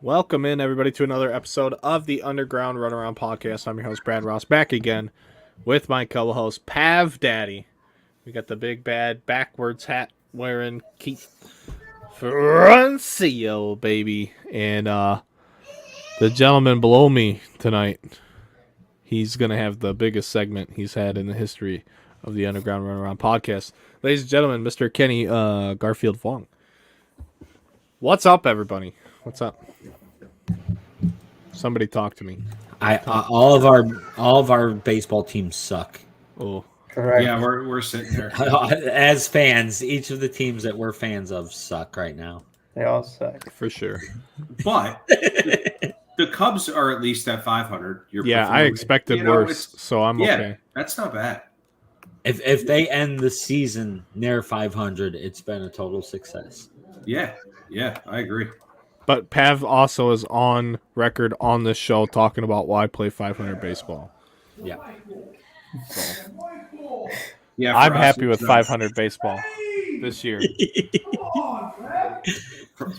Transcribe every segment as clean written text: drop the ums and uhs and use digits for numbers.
Welcome in, everybody, to another episode of the Underground Runaround podcast. I'm your host, Brad Ross, back again with my co-host, Pav Daddy. We got the big bad backwards hat wearing Keith frunCILLLLLO, baby. And the gentleman below me tonight, he's going to have the biggest segment he's had in the history of the Underground Runaround podcast. Ladies and gentlemen, Mr. Kenny Garfield Fong. What's up, everybody? What's up? Somebody talk to me. All of our baseball teams suck. Oh, correct. Yeah, we're sitting there. As fans, each of the teams that we're fans of suck right now. They all suck. for sure. But the Cubs are at least at 500. I expected worse, so I'm okay. That's not bad. If they end the season near 500, it's been a total success. Yeah, I agree. But Pav also is on record on this show talking about why I play 500 baseball. Yeah. Yeah, I'm happy with 500 baseball this year.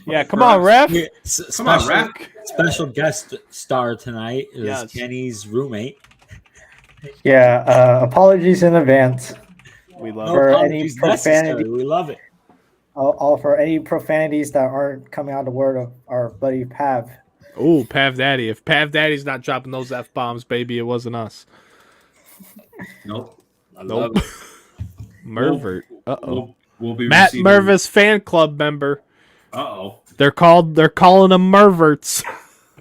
Yeah, come on, ref. Special guest star tonight is Yes. Kenny's roommate. Yeah, apologies in advance. We love For it. any Apologies necessary. profanity. We love it. All for any profanities that aren't coming out of the word of our buddy Pav. Oh, Pav Daddy. If Pav Daddy's not dropping those F-bombs, baby, it wasn't us. Nope. I Nope. love it. Mervert. Uh-oh. We'll be Matt receiving... Mervis fan club member. Uh-oh. They're calling them Merverts.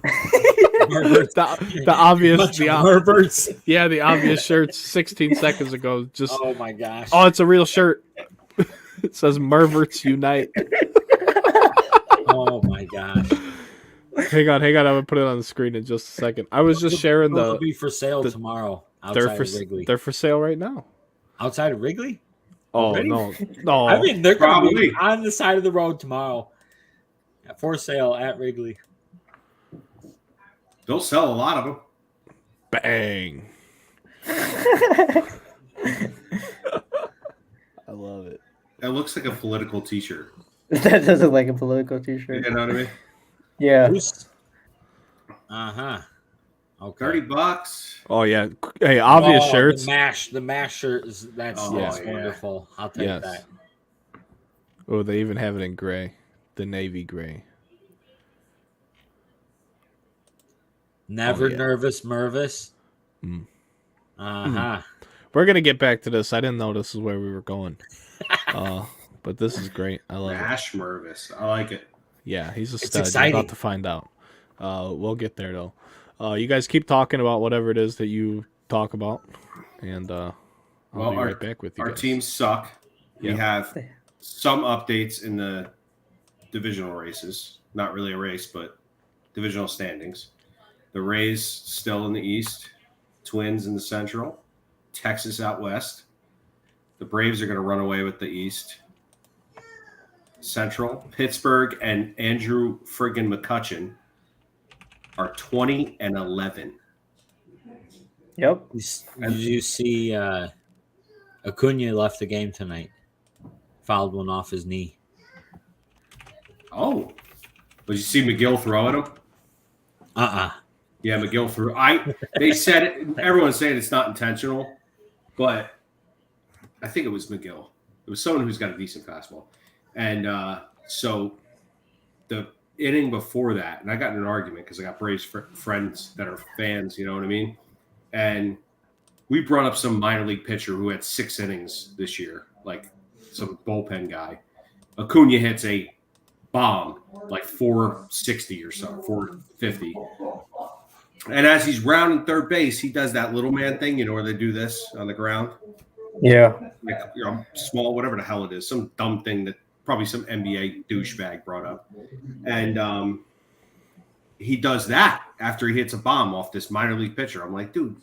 the obvious Herberts. Yeah, the obvious shirts 16 seconds ago. Just Oh my gosh. oh, it's a real shirt. It says Merverts Unite. Oh my gosh. Hang on. I'm gonna put it on the screen in just a second. I was just sharing They'll be for sale tomorrow outside for of Wrigley. they're for sale right now. Outside of Wrigley? Oh Already? no. I mean, they're going to be Probably. on the side of the road tomorrow. For sale at Wrigley. They'll sell a lot of them. Bang. I love it. That looks like a political T-shirt. That does look like a political t-shirt. You know what I mean? Yeah. Uh-huh. Okay. $30. Oh yeah. Hey, obvious shirts. The mash shirt is that's yeah. wonderful. I'll take that. Oh, they even have it in gray, the navy gray. Never yeah. nervous, Mervis. Mm. Uh-huh. We're gonna get back to this. I didn't know this is where we were going. But this is great. I love it. Ash Mervis. I like it. Yeah, he's a It's stud. You're exciting. about to find out. We'll get there though. You guys keep talking about whatever it is that you talk about, and I'll be right back with you. Our guys. teams suck. Yeah. We have some updates in the divisional races. Not really a race, but divisional standings. The Rays still in the East, Twins in the Central, Texas out West. The Braves are going to run away with the East. Central, Pittsburgh and Andrew friggin' McCutchen are 20-11. Yep. Did you see Acuna left the game tonight? Fouled one off his knee. Oh, did you see McGill throwing him? Yeah, McGill threw. They said it. Everyone's saying it's not intentional, but I think it was McGill. It was someone who's got a decent fastball, and so the inning before that, and I got in an argument because I got Braves friends that are fans. You know what I mean? And we brought up some minor league pitcher who had 6 innings this year, like some bullpen guy. Acuna hits a bomb like 460 or so, 450. And as he's rounding third base, he does that little man thing, you know, where they do this on the ground. Yeah. Like, you know, small, whatever the hell it is, some dumb thing that probably some NBA douchebag brought up. And he does that after he hits a bomb off this minor league pitcher. I'm like, dude,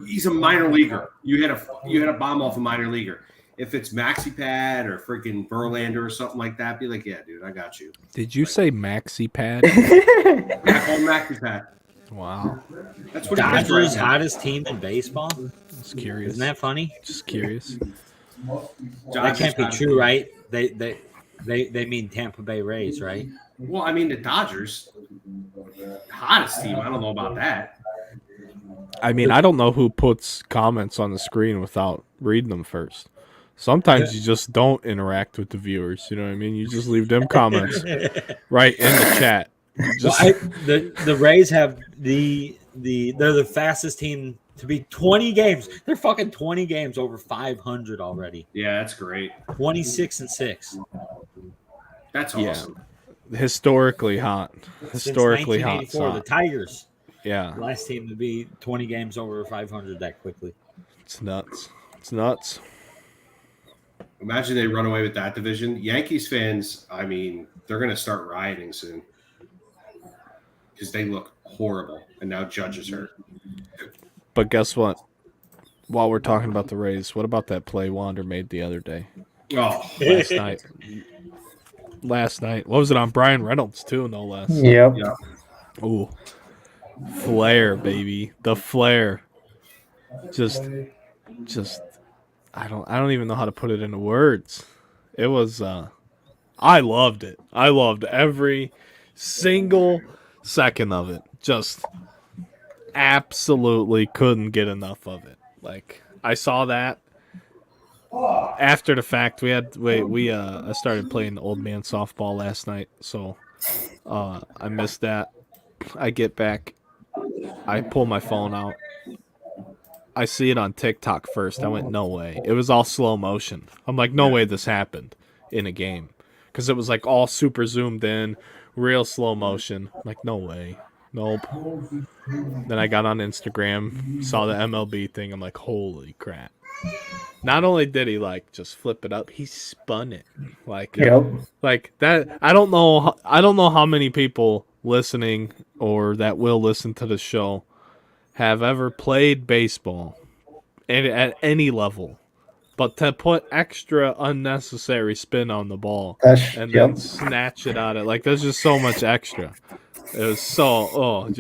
he's a minor leaguer. You hit a bomb off a minor leaguer. If it's Maxi Pad or freaking Verlander or something like that, be like, yeah, dude, I got you. Did you say Maxi Pad? Yeah, call him Maxi Pad. Wow. That's what he does Dodgers right now. hottest team in baseball. Just curious. Isn't that funny? Just curious. That can't be true, right? They mean Tampa Bay Rays, right? Well, I mean, the Dodgers, hottest team. I don't know about that. I mean, I don't know who puts comments on the screen without reading them first. Sometimes you just don't interact with the viewers. You know what I mean? You just leave them comments right in the chat. Just The Rays have they're the fastest team to be 20 games. They're fucking 20 games over 500 already. Yeah, that's great. 26-6. That's awesome. Yeah. Historically hot. Historically hot. The Tigers. Yeah. Last team to be 20 games over 500 that quickly. It's nuts. It's nuts. Imagine they run away with that division. Yankees fans, I mean, they're going to start rioting soon because they look horrible, and now Judge is hurt. But guess what? While we're talking about the Rays, what about that play Wander made the other day? Oh, Last night. What was it on Brian Reynolds, too, no less? Yep. yeah. Ooh. Flair, baby. The flair. Just I don't even know how to put it into words. It was I loved it. I loved every single second of it. Just absolutely couldn't get enough of it. Like, I saw that after the fact. I started playing old man softball last night, so I missed that. I get back, I pull my phone out, I see it on TikTok first. I went, no way. It was all slow motion. I'm like, no way this happened in a game. Because it was like all super zoomed in, real slow motion. I'm like, no way. Nope. Then I got on Instagram, saw the MLB thing. I'm like, holy crap. Not only did he like just flip it up, he spun it. Like, like that. I don't know how many people listening or that will listen to the show have ever played baseball at any level, but to put extra unnecessary spin on the ball and then snatch it out of, like, there's just so much extra. It was so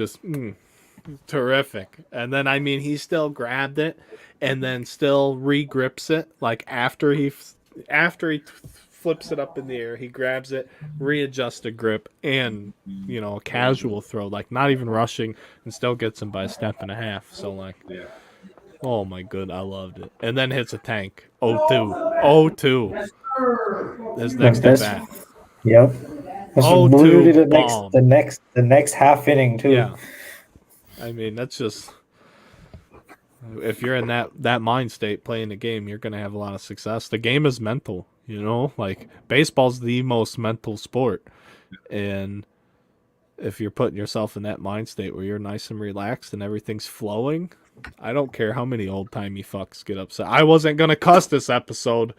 terrific. And then I mean, he still grabbed it and then still re-grips it, like after he flips it up in the air, he grabs it, readjusts the grip, and a casual throw, like not even rushing, and still gets him by a step and a half. So like, oh my good, I loved it. And then hits a tank. 0-2. His next at bat. Yep. That's literally the next half inning too. Yeah. I mean, that's just, if you're in that mind state playing the game, you're gonna have a lot of success. The game is mental. Like, baseball's the most mental sport. And if you're putting yourself in that mind state where you're nice and relaxed and everything's flowing, I don't care how many old-timey fucks get upset. I wasn't going to cuss this episode.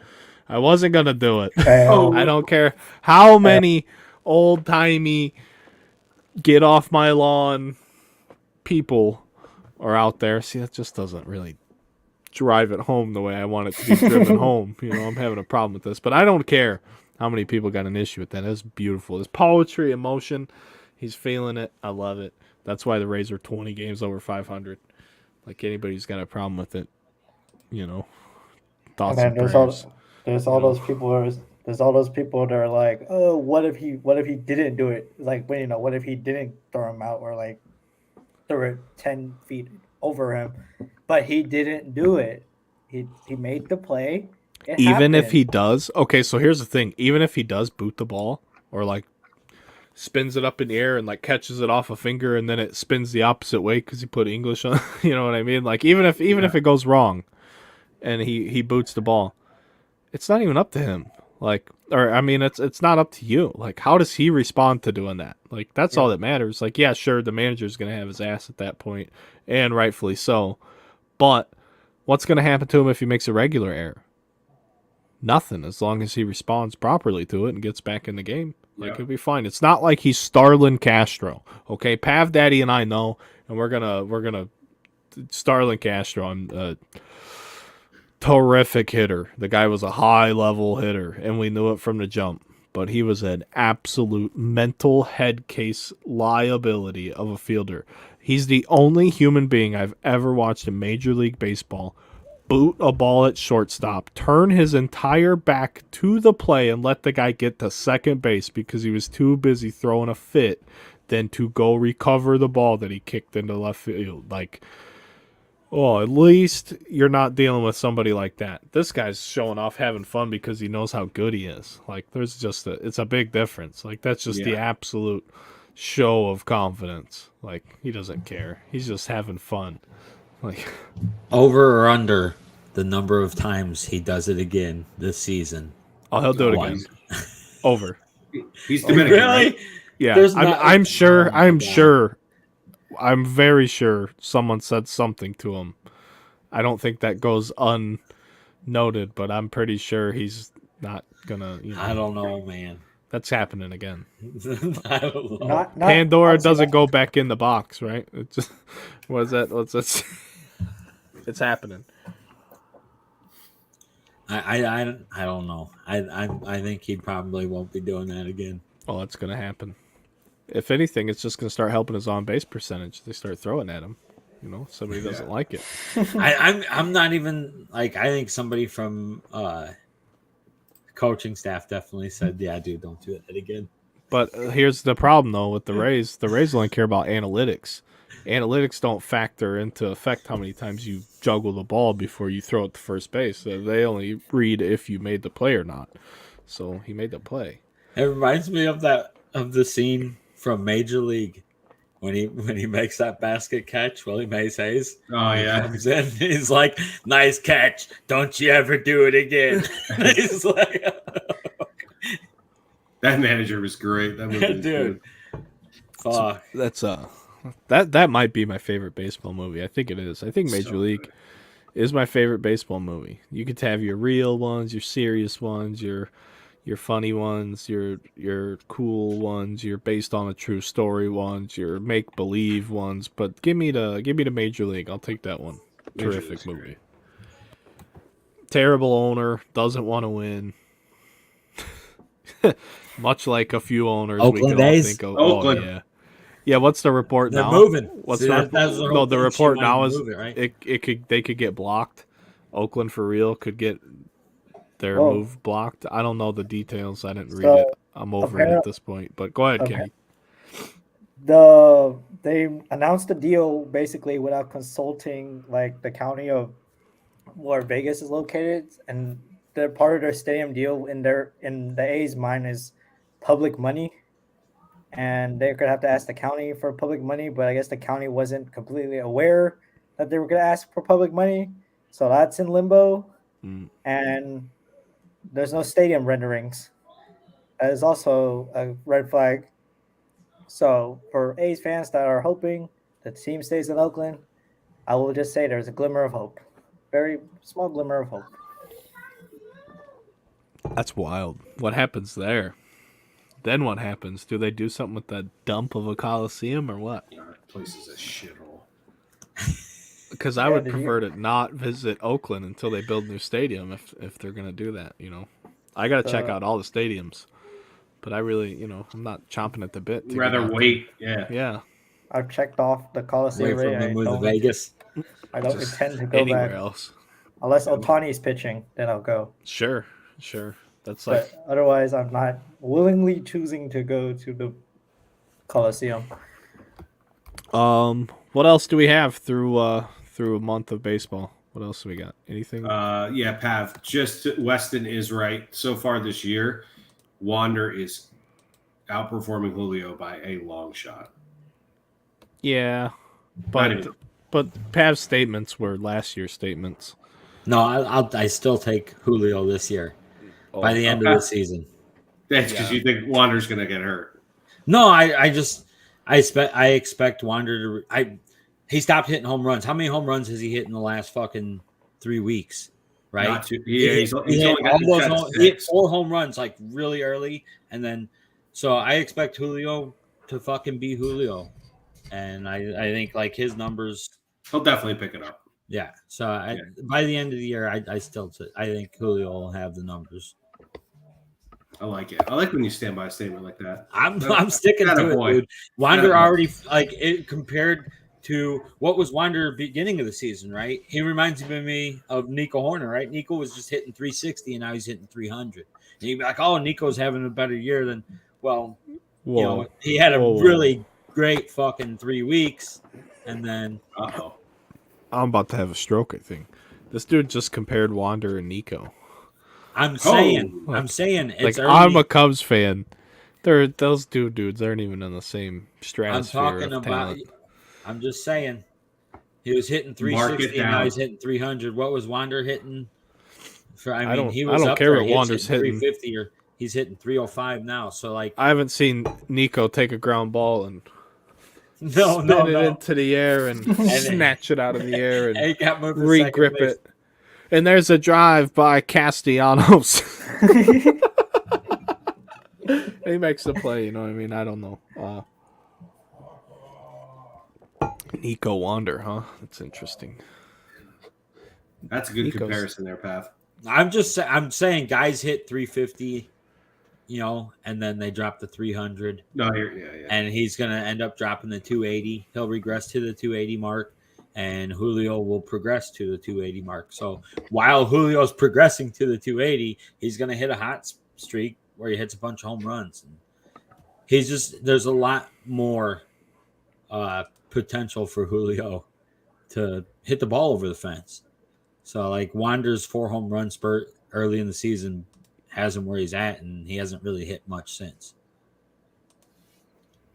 I wasn't going to do it. I don't care how many old-timey get off my lawn people are out there. See, that just doesn't really drive it home the way I want it to be driven home. I'm having a problem with this, but I don't care how many people got an issue with that. It's beautiful. It's poetry, emotion. He's feeling it. I love it. That's why the Rays are 20 games over 500. Like, anybody's got a problem with it, thoughts and prayers. There's all those people that are like, oh, what if he didn't do it? Like, what if he didn't throw him out, or like throw it 10 feet over him? But he didn't do it. He made the play. Even if he does, okay, so here's the thing. Even if he does boot the ball, or like spins it up in the air and like catches it off a finger and then it spins the opposite way because he put English on, you know what I mean? Like, even if it goes wrong and he boots the ball, it's not even up to him. Like, or I mean, it's not up to you. Like, how does he respond to doing that? Like, that's all that matters. Like, yeah, sure, the manager's gonna have his ass at that point, and rightfully so. But what's gonna happen to him if he makes a regular error? Nothing, as long as he responds properly to it and gets back in the game. Like, he'll be fine. It's not like he's Starlin Castro. Okay, Pav Daddy and I know, and we're gonna Starlin Castro. I'm a terrific hitter. The guy was a high level hitter, and we knew it from the jump. But he was an absolute mental head case liability of a fielder. He's the only human being I've ever watched in Major League Baseball boot a ball at shortstop, turn his entire back to the play, and let the guy get to second base because he was too busy throwing a fit than to go recover the ball that he kicked into left field. Like, oh, at least you're not dealing with somebody like that. This guy's showing off, having fun because he knows how good he is. Like, there's just it's a big difference. Like, that's just the absolute show of confidence. Like, he doesn't care. He's just having fun. Like, over or under the number of times he does it again this season? Oh, he'll do it again. Over. He's Dominican, really? right? Yeah, I'm sure. I'm very sure someone said something to him. I don't think that goes unnoted, but I'm pretty sure he's not gonna. I don't know, man. That's happening again. I don't know. Pandora doesn't go back in the box, right? It just, what's that? It's happening. I don't know. I think he probably won't be doing that again. Oh, that's gonna happen. If anything, it's just gonna start helping his on base percentage. They start throwing at him. You know, somebody doesn't like it. I'm not even like, I think somebody from coaching staff definitely said, yeah, dude, don't do that again. But here's the problem though with the Rays. The Rays only care about analytics. Analytics don't factor into effect how many times you juggle the ball before you throw it to first base. So they only read if you made the play or not. So he made the play. It reminds me of the scene from Major League when he makes that basket catch, Willie Mays Hayes. Oh yeah, comes in, he's like, "Nice catch! Don't you ever do it again." He's like, that manager was great. That movie was dude. Fuck. That's that might be my favorite baseball movie. I think it is. I think Major League is my favorite baseball movie. You could have your real ones, your serious ones, your funny ones, your cool ones, your based on a true story ones, your make believe ones. But give me the Major League. I'll take that one. Terrific movie. Great. Terrible owner, doesn't want to win. Much like a few owners Oakland we can all think of. Oakland. Oh yeah. Yeah, what's the report They're now? moving. What's See, the report now is right? they could get blocked. Oakland for real could get their move blocked. I don't know the details. I didn't read it. I'm over it at this point. But go ahead, Kenny. They announced the deal basically without consulting like the county of where Vegas is located, and they're part of their stadium deal in the A's mind is public money. And they could have to ask the county for public money, but I guess the county wasn't completely aware that they were going to ask for public money. So that's in limbo. And there's no stadium renderings. That is also a red flag. So for A's fans that are hoping the team stays in Oakland, I will just say there's a glimmer of hope. Very small glimmer of hope. That's wild. What happens there? Then what happens? Do they do something with that dump of a coliseum or what? That place is a shithole. Because I would prefer to not visit Oakland until they build their stadium if they're going to do that, you know. I got to check out all the stadiums. But I really, you know, I'm not chomping at the bit. To rather wait, yeah. Yeah. I've checked off the Coliseum. Wait for them to move to Vegas. I don't intend to go anywhere back. else. Unless Ohtani's pitching, then I'll go. Sure. That's but otherwise, I'm not willingly choosing to go to the Coliseum. What else do we have through a month of baseball? What else do we got? Anything? Yeah, Pav. Just Weston is right. So far this year, Wander is outperforming Julio by a long shot. Yeah, but Pav's statements were last year's statements. No, I still take Julio this year by the end of the season. That's because you think Wander's going to get hurt. No, I expect Wander to. He stopped hitting home runs. How many home runs has he hit in the last fucking 3 weeks? Right? He's only got he hit 4 home runs like really early, and then so I expect Julio to fucking be Julio, and I think like his numbers. He'll definitely pick it up. Yeah. So by the end of the year, I think Julio will have the numbers. I like it. I like when you stand by a statement like that. I'm sticking to it, dude. Wander already like it compared to what was Wander beginning of the season, right? He reminds me of Nico Horner, right? Nico was just hitting 360 and now he's hitting 300. And you'd be like, oh, Nico's having a better year than, well, Whoa. you know, he had a Whoa. really great fucking 3 weeks. And then, I'm about to have a stroke, I think. This dude just compared Wander and Nico. I'm saying, it's like early. I'm a Cubs fan. Those dudes aren't even in the same stratosphere of talent. I'm just saying, he was hitting 360 and now he's hitting 300. What was Wander hitting? I don't up care there. what Wander's hitting. 350 or he's hitting 305 now. So like, I haven't seen Nico take a ground ball and spin it into the air and snatch it out of the air and re-grip it. And there's a drive by Castellanos. He makes the play, you know what I mean? I don't know. Nico Wander, huh? That's interesting. That's a good comparison there, Pav. I'm saying guys hit 350, you know, and then they drop the 300. No, yeah. And he's going to end up dropping the 280. He'll regress to the 280 mark, and Julio will progress to the 280 mark. So while Julio's progressing to the 280, he's going to hit a hot streak where he hits a bunch of home runs. And there's a lot more potential for Julio to hit the ball over the fence. So like Wander's 4 home run spurt early in the season has him where he's at, and he hasn't really hit much since.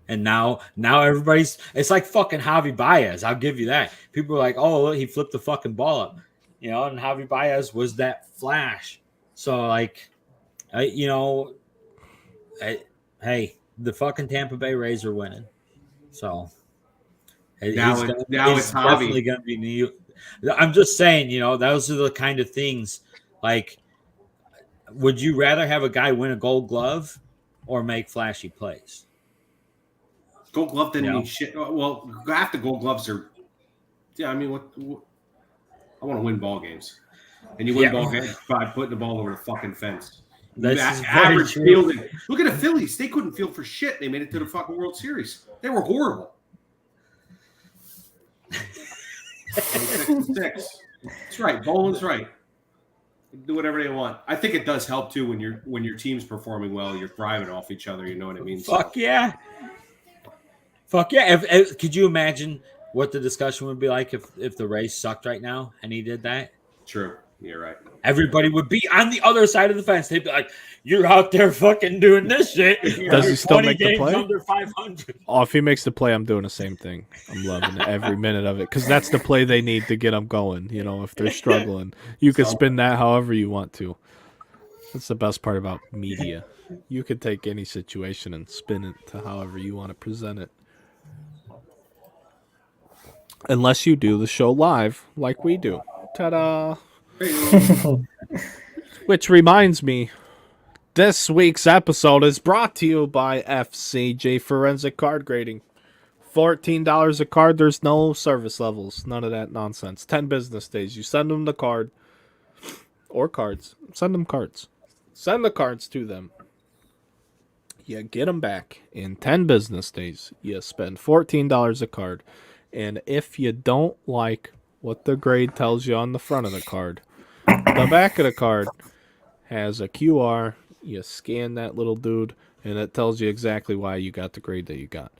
And now it's like fucking Javi Baez. I'll give you that. People are like, oh, look, he flipped the fucking ball up, you know, and Javi Baez was that flash. So like, hey, the fucking Tampa Bay Rays are winning. So now it's definitely going to be new. I'm just saying, you know, those are the kind of things. Like, would you rather have a guy win a Gold Glove or make flashy plays? Gold Glove didn't mean shit. Well, half the Gold Gloves are. Yeah, I mean, what I want to win ball games, and you win ball games by putting the ball over the fucking fence. That's average fielding. Look at the Phillies; they couldn't field for shit. They made it to the fucking World Series. They were horrible. 6-6. That's right. Boland's right. Do whatever they want. I think it does help too when your team's performing well. You're thriving off each other. You know what I mean? Fuck yeah. If could you imagine what the discussion would be like if the Rays sucked right now and he did that? True. You're right. Everybody would be on the other side of the fence. They'd be like, "You're out there fucking doing this shit." Does he still make the play? Under 500. Oh, if he makes the play, I'm doing the same thing. I'm loving every minute of it because that's the play they need to get them going. You know, if they're struggling, you can spin that however you want to. That's the best part about media. You could take any situation and spin it to however you want to present it. Unless you do the show live like we do. Ta-da! Which reminds me, this week's episode is brought to you by FCG Forensic Card Grading. $14 a card. There's no service levels. None of that nonsense. 10 business days. You send them the card or cards. Send them cards. Send the cards to them. You get them back in 10 business days. You spend $14 a card. And if you don't like what the grade tells you on the front of the card, the back of the card has a QR. You scan that little dude, and it tells you exactly why you got the grade that you got.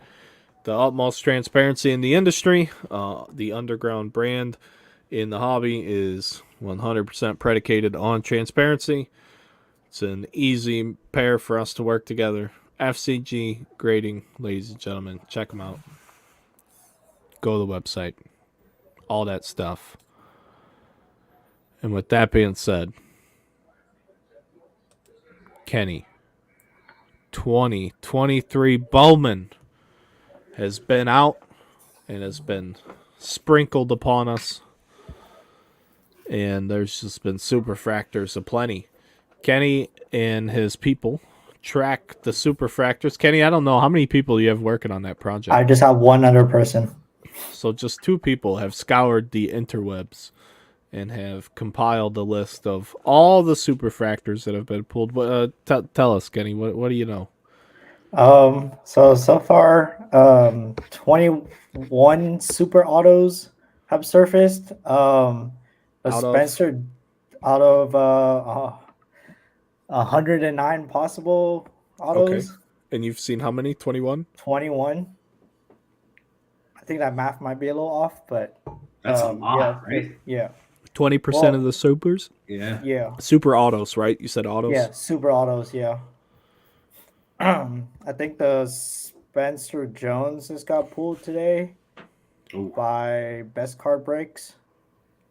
The utmost transparency in the industry. The underground brand in the hobby is 100% predicated on transparency. It's an easy pair for us to work together. FCG Grading, ladies and gentlemen. Check them out. Go to the website. All that stuff. And with that being said, Kenny, 2023 Bowman has been out and has been sprinkled upon us. And there's just been superfractors aplenty. Kenny and his people track the superfractors. Kenny, I don't know how many people you have working on that project. I just have one other person. So just 2 people have scoured the interwebs and have compiled a list of all the superfractors that have been pulled. Tell us, Kenny, what do you know? So far, 21 super autos have surfaced. The Out of? Spencer out of 109 possible autos. And you've seen how many? 21? 21. I think that math might be a little off, but That's a lot, right? Yeah. 20% of the supers? Yeah. Yeah. Super autos, right? You said autos? Yeah, super autos, yeah. I think the Spencer Jones just got pulled today by Best Card Breaks.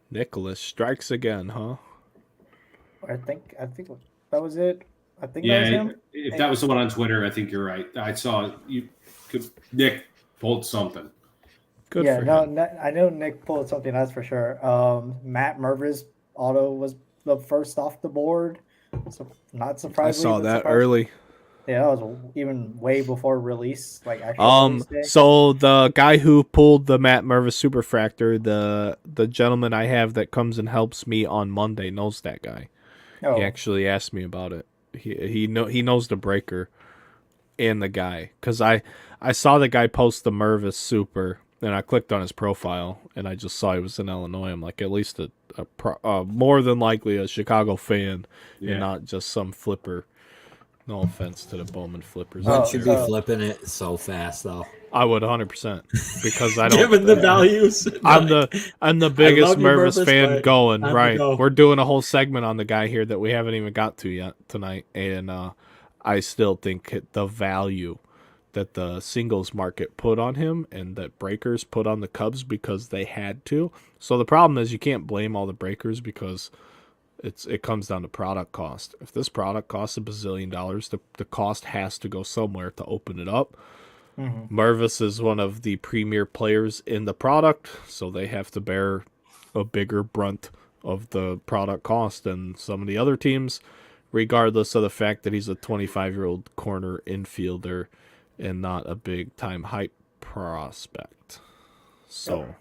Nicholas strikes again, huh? I think that was it. I think Yeah, that was him. If that was the one on Twitter, I think you're right. I saw Nick pulled something. Good for him. I know Nick pulled something, that's for sure. Matt Mervis auto was the first off the board. So not surprisingly. I saw that early. Yeah, that was even way before release, like actual release day. So the guy who pulled the Matt Mervis Superfractor, the gentleman I have that comes and helps me on Monday knows that guy. Oh. He actually asked me about it. He knows the breaker and the guy, because I saw the guy post the Mervis Super, and I clicked on his profile and I just saw he was in Illinois. I'm like, at least a more than likely a Chicago fan, and not just some flipper. No offense to the Bowman flippers. Once you be flipping it so fast, though. I would 100%, because I don't. Given the values, I'm the biggest Mervis fan going. Right, we're doing a whole segment on the guy here that we haven't even got to yet tonight, and I still think the value that the singles market put on him and that breakers put on the Cubs because they had to. So the problem is you can't blame all the breakers, because it comes down to product cost. If this product costs $1 bazillion, the cost has to go somewhere to open it up. Mm-hmm. Mervis is one of the premier players in the product, so they have to bear a bigger brunt of the product cost than some of the other teams, regardless of the fact that he's a 25-year-old corner infielder and not a big-time hype prospect. So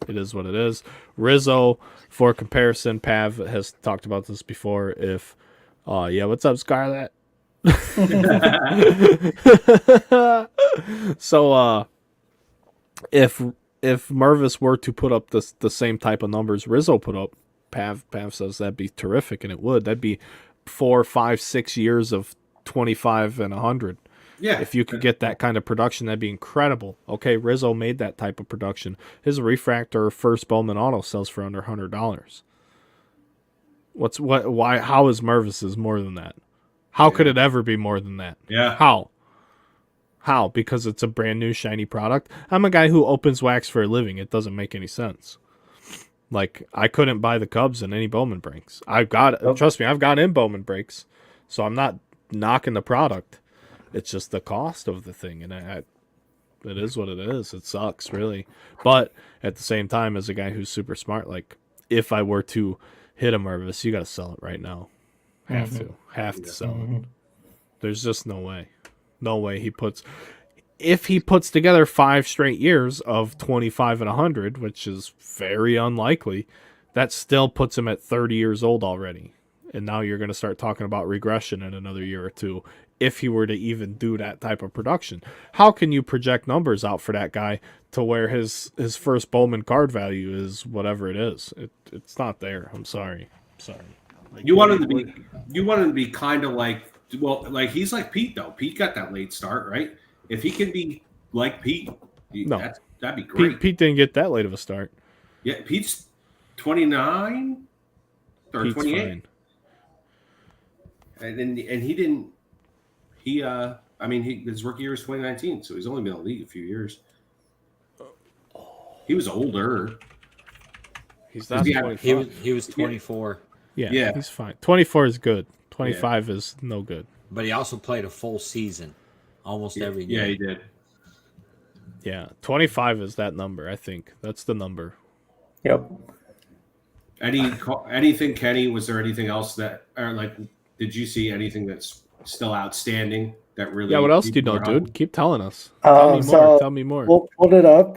it is what it is. Rizzo, for comparison, Pav has talked about this before. If, what's up, Scarlett? So, if Mervis were to put up the same type of numbers Rizzo put up, Pav says that'd be terrific, and it would. That'd be 4, 5, 6 years of 25 and 100. Yeah. If you could get that kind of production, that'd be incredible. Okay, Rizzo made that type of production. His refractor first Bowman auto sells for under $100. Why? How is Mervis's more than that? How could it ever be more than that? Yeah. How? Because it's a brand new shiny product. I'm a guy who opens wax for a living. It doesn't make any sense. Like, I couldn't buy the Cubs in any Bowman breaks. Trust me, I've got in Bowman breaks, so I'm not knocking the product. It's just the cost of the thing, and it is what it is. It sucks, really. But at the same time, as a guy who's super smart, like, if I were to hit a Mervis, you got to sell it right now. Have to sell it. There's just no way. No way if he puts together 5 straight years of 25 and 100, which is very unlikely, that still puts him at 30 years old already. And now you're going to start talking about regression in another year or two if he were to even do that type of production. How can you project numbers out for that guy to where his first Bowman card value is whatever it is? It's not there. I'm sorry. Like, you want him to be kind of like, well, like he's like Pete though. Pete got that late start, right? If he can be like Pete, that'd be great. Pete didn't get that late of a start. Yeah, Pete's 29 or Pete's 28. Fine. And he didn't. His rookie year was 2019, so he's only been in the league a few years. He was older. He's not 25. He was 24. Yeah, he's fine. 24 is good. 25 is no good. But he also played a full season, almost every game. Yeah, he did. Yeah, 25 is that number. I think that's the number. Yep. Anything, Kenny? Was there anything else that, or like, did you see anything that's still outstanding that really? Yeah. What else do you know, dude? Keep telling us. Tell me more. We'll pull it up.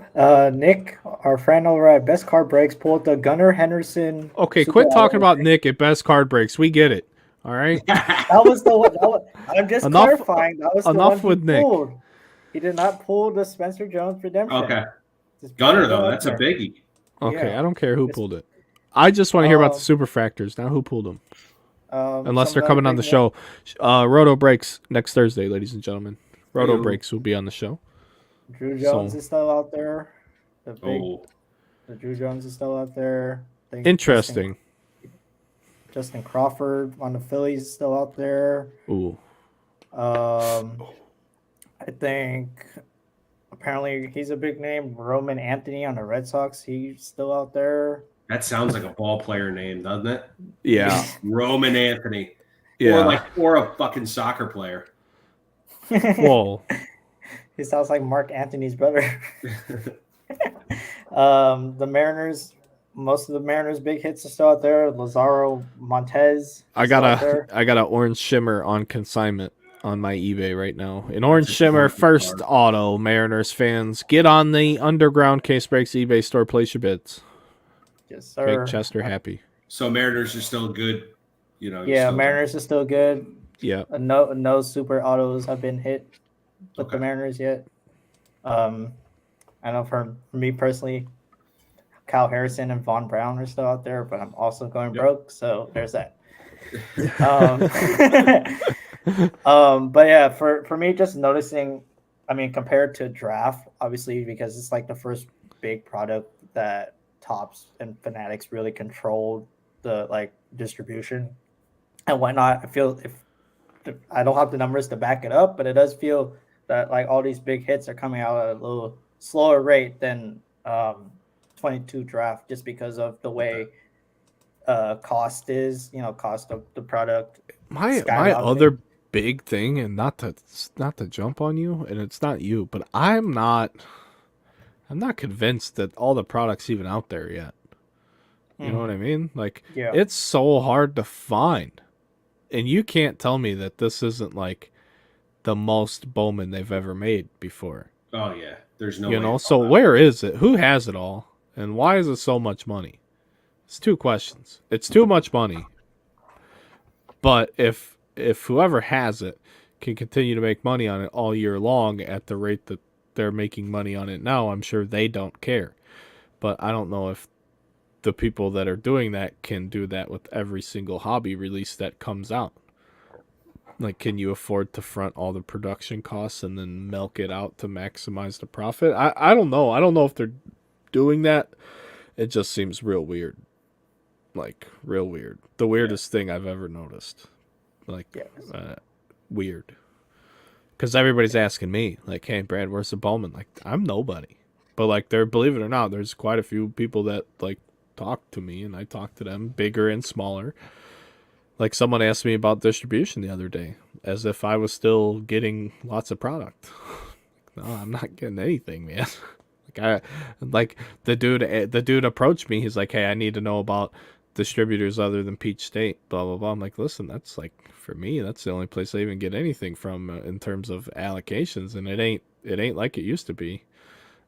Nick, our friend over at Best Card Breaks, pulled the Gunnar Henderson. Okay, quit talking about Nick at Best Card Breaks. We get it. All right. That was the one. I'm just clarifying. That was the enough one with he Nick. pulled. He did not pull the Spencer Jones redemption. Okay. Just Gunner though, that's a biggie. Okay, Yeah. I don't care who pulled it. I just want to hear about the super fractors. Now, who pulled them? Unless they're coming on the show. Roto Breaks next Thursday, ladies and gentlemen. Roto Breaks will be on the show. Drew Jones is still out there. The Drew Jones is still out there. Interesting. Justin Crawford on the Phillies is still out there. Ooh. I think apparently he's a big name. Roman Anthony on the Red Sox, he's still out there. That sounds like a ball player name, doesn't it? Yeah. Roman Anthony. Yeah. Or a fucking soccer player. Whoa. He sounds like Mark Anthony's brother. The Mariners, most of the Mariners' big hits are still out there. Lazaro Montez. I got a orange shimmer on consignment on my eBay right now. An orange shimmer first auto. Mariners fans, get on the Underground Case Breaks eBay store. Place your bids. Yes, sir. Make Chester happy. So Mariners are still good. Mariners are still good. Yeah. No super autos have been hit with the Mariners yet. I know for me personally, Kyle Harrison and Vaughn Brown are still out there, but I'm also going broke, so there's that. But yeah, for me, just noticing, I mean, compared to draft, obviously, because it's like the first big product that Topps and Fanatics really controlled the distribution and whatnot. I feel I don't have the numbers to back it up, but it does feel that all these big hits are coming out at a little slower rate than 22 draft, just because of the way cost is, cost of the product. My other big thing, and not to jump on you, and it's not you, but I'm not convinced that all the product's even out there yet. You know what I mean? It's so hard to find. And you can't tell me that this isn't the most Bowman they've ever made before. Oh yeah. There's no way. So where is it? Who has it all? And why is it so much money? It's two questions. It's too much money. But if whoever has it can continue to make money on it all year long at the rate that they're making money on it now, I'm sure they don't care. But I don't know if the people that are doing that can do that with every single hobby release that comes out. Can you afford to front all the production costs and then milk it out to maximize the profit? I don't know. I don't know if they're doing that. It just seems real weird. Real weird. The weirdest thing I've ever noticed. Weird. Because everybody's asking me, hey, Brad, where's the Bowman? I'm nobody. But, believe it or not, there's quite a few people that, talk to me, and I talk to them, bigger and smaller. Someone asked me about distribution the other day, as if I was still getting lots of product. No, I'm not getting anything, man. The dude approached me. He's like, hey, I need to know about distributors other than Peach State, blah, blah, blah. I'm like, listen, that's for me, that's the only place I even get anything from in terms of allocations. And it ain't like it used to be.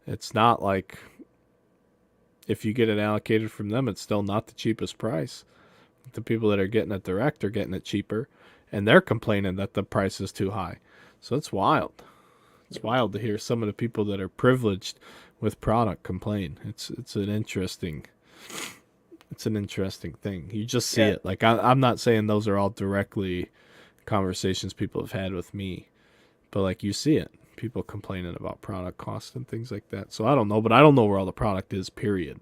It's not like if you get it allocated from them, it's still not the cheapest price. The people that are getting it direct are getting it cheaper, and they're complaining that the price is too high. So it's wild. It's wild to hear some of the people that are privileged with product complain. It's an interesting thing. You just see it. I'm not saying those are all directly conversations people have had with me, but you see it. People complaining about product cost and things like that. So I don't know, but I don't know where all the product is, period.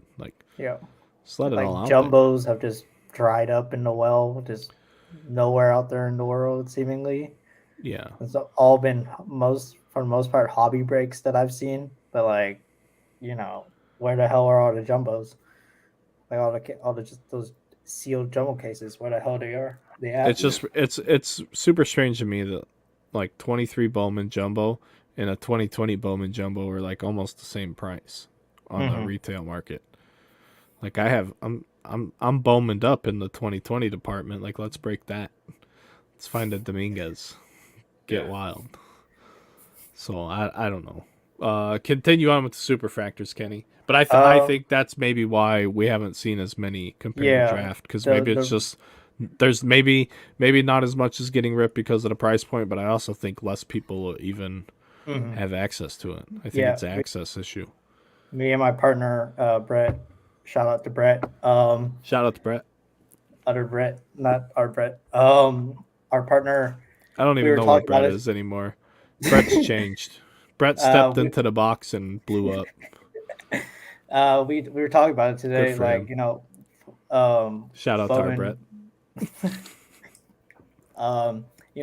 Just let it all out. Jumbos have just dried up in the well, just nowhere out there in the world, seemingly. Yeah. It's all been for the most part, hobby breaks that I've seen. But where the hell are all the jumbos? All the just those sealed jumbo cases, where the hell they are? It's super strange to me that 23 Bowman Jumbo and a 2020 Bowman Jumbo are almost the same price on the retail market. I'm Bowmaned up in the 2020 department. Let's break that. Let's find a Dominguez. Get wild. So I don't know. Continue on with the super fractors, Kenny. But I think that's maybe why we haven't seen as many compared to draft, because maybe it's just There's maybe not as much as getting ripped because of the price point, but I also think less people even have access to it. I think it's an access issue. Me and my partner, Brett, shout out to Brett. Shout out to Brett. Other Brett, not our Brett. Our partner. I don't even know what Brett is anymore. Brett's changed. Brett stepped into the box and blew up. We were talking about it today, like him. Shout out Bowman, to our Brett.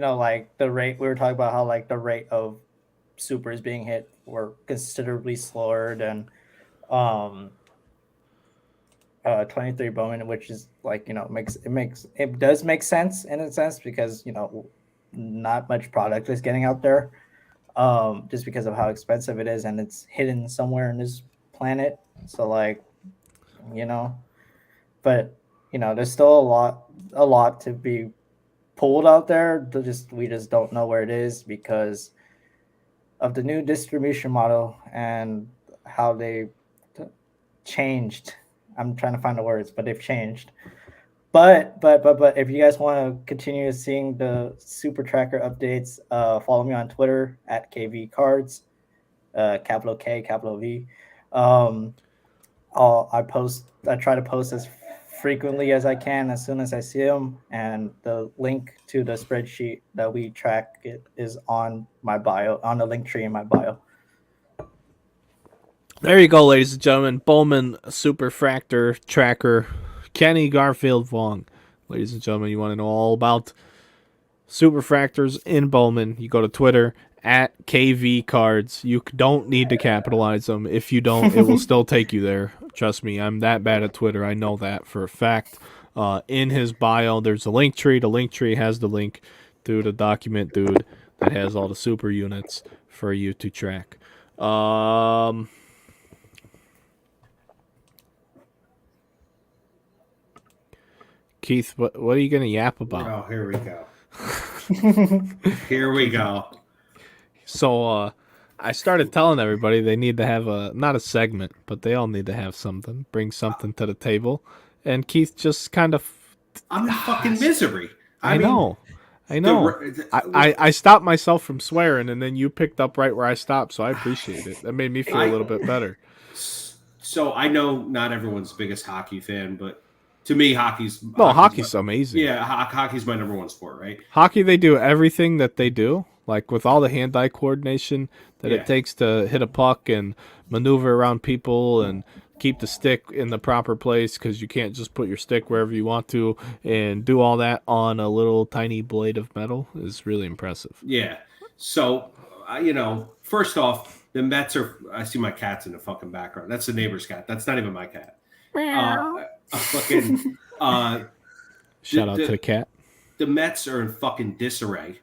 Like the rate we were talking about how like the rate of supers being hit were considerably slower than 23 Bowman, which is like it does make sense in a sense because not much product is getting out there, just because of how expensive it is and it's hidden somewhere in this planet. So like, but there's still a lot to be pulled out there. We just don't know where it is because of the new distribution model and how they changed. I'm trying to find the words, but they've changed. But if you guys want to continue seeing the Super Tracker updates, follow me on Twitter at KVCards, capital K, capital V. I try to post as frequently as I can as soon as I see them, and the link to the spreadsheet that we track is on my bio, on the link tree in my bio. There you go, ladies and gentlemen. Bowman Superfractor Tracker, Kenny Garfield Vaughn. Ladies and gentlemen, you want to know all about Superfractors in Bowman, you go to Twitter at KVCards. You don't need to capitalize them. If you don't, it will still take you there. Trust me, I'm that bad at Twitter. I know that for a fact. In his bio, there's a link tree. The link tree has the link to the document, dude, that has all the super units for you to track. Keith, what are you going to yap about? Oh, here we go. Here we go. So I started telling everybody they need to have not a segment, but they all need to have something, bring something to the table. And Keith just kind of... I'm in fucking misery. I know. I stopped myself from swearing, and then you picked up right where I stopped, so I appreciate it. That made me feel a little bit better. So I know not everyone's the biggest hockey fan, but to me, hockey's amazing. Yeah, hockey's my number one sport, right? Hockey, they do everything that they do, like with all the hand-eye coordination that it takes to hit a puck and maneuver around people and keep the stick in the proper place because you can't just put your stick wherever you want to and do all that on a little tiny blade of metal is really impressive. Yeah. So, first off, the Mets are – I see my cat's in the fucking background. That's the neighbor's cat. That's not even my cat. Shout out to the cat. The Mets are in fucking disarray.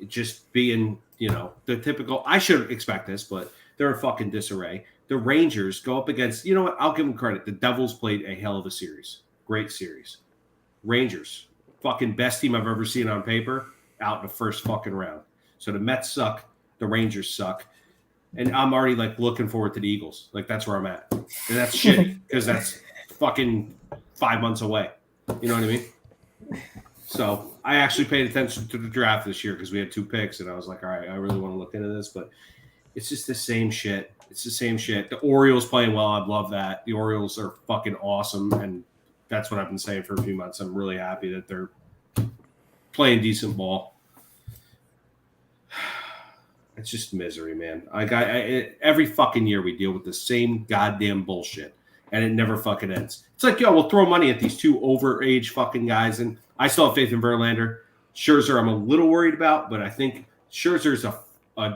Just being, the typical. I should expect this, but they're in fucking disarray. The Rangers go up against. You know what? I'll give them credit. The Devils played a hell of a series. Great series. Rangers, fucking best team I've ever seen on paper. Out in the first fucking round. So the Mets suck. The Rangers suck. And I'm already looking forward to the Eagles. That's where I'm at. And that's shitty because that's fucking 5 months away. You know what I mean? So I actually paid attention to the draft this year because we had 2 picks, and I was like, all right, I really want to look into this, but it's just the same shit. It's the same shit. The Orioles playing well. I love that. The Orioles are fucking awesome, and that's what I've been saying for a few months. I'm really happy that they're playing decent ball. It's just misery, man. Every fucking year we deal with the same goddamn bullshit, and it never fucking ends. It's like, we'll throw money at these 2 overage fucking guys, and I still have faith in Verlander. Scherzer, I'm a little worried about, but I think Scherzer's a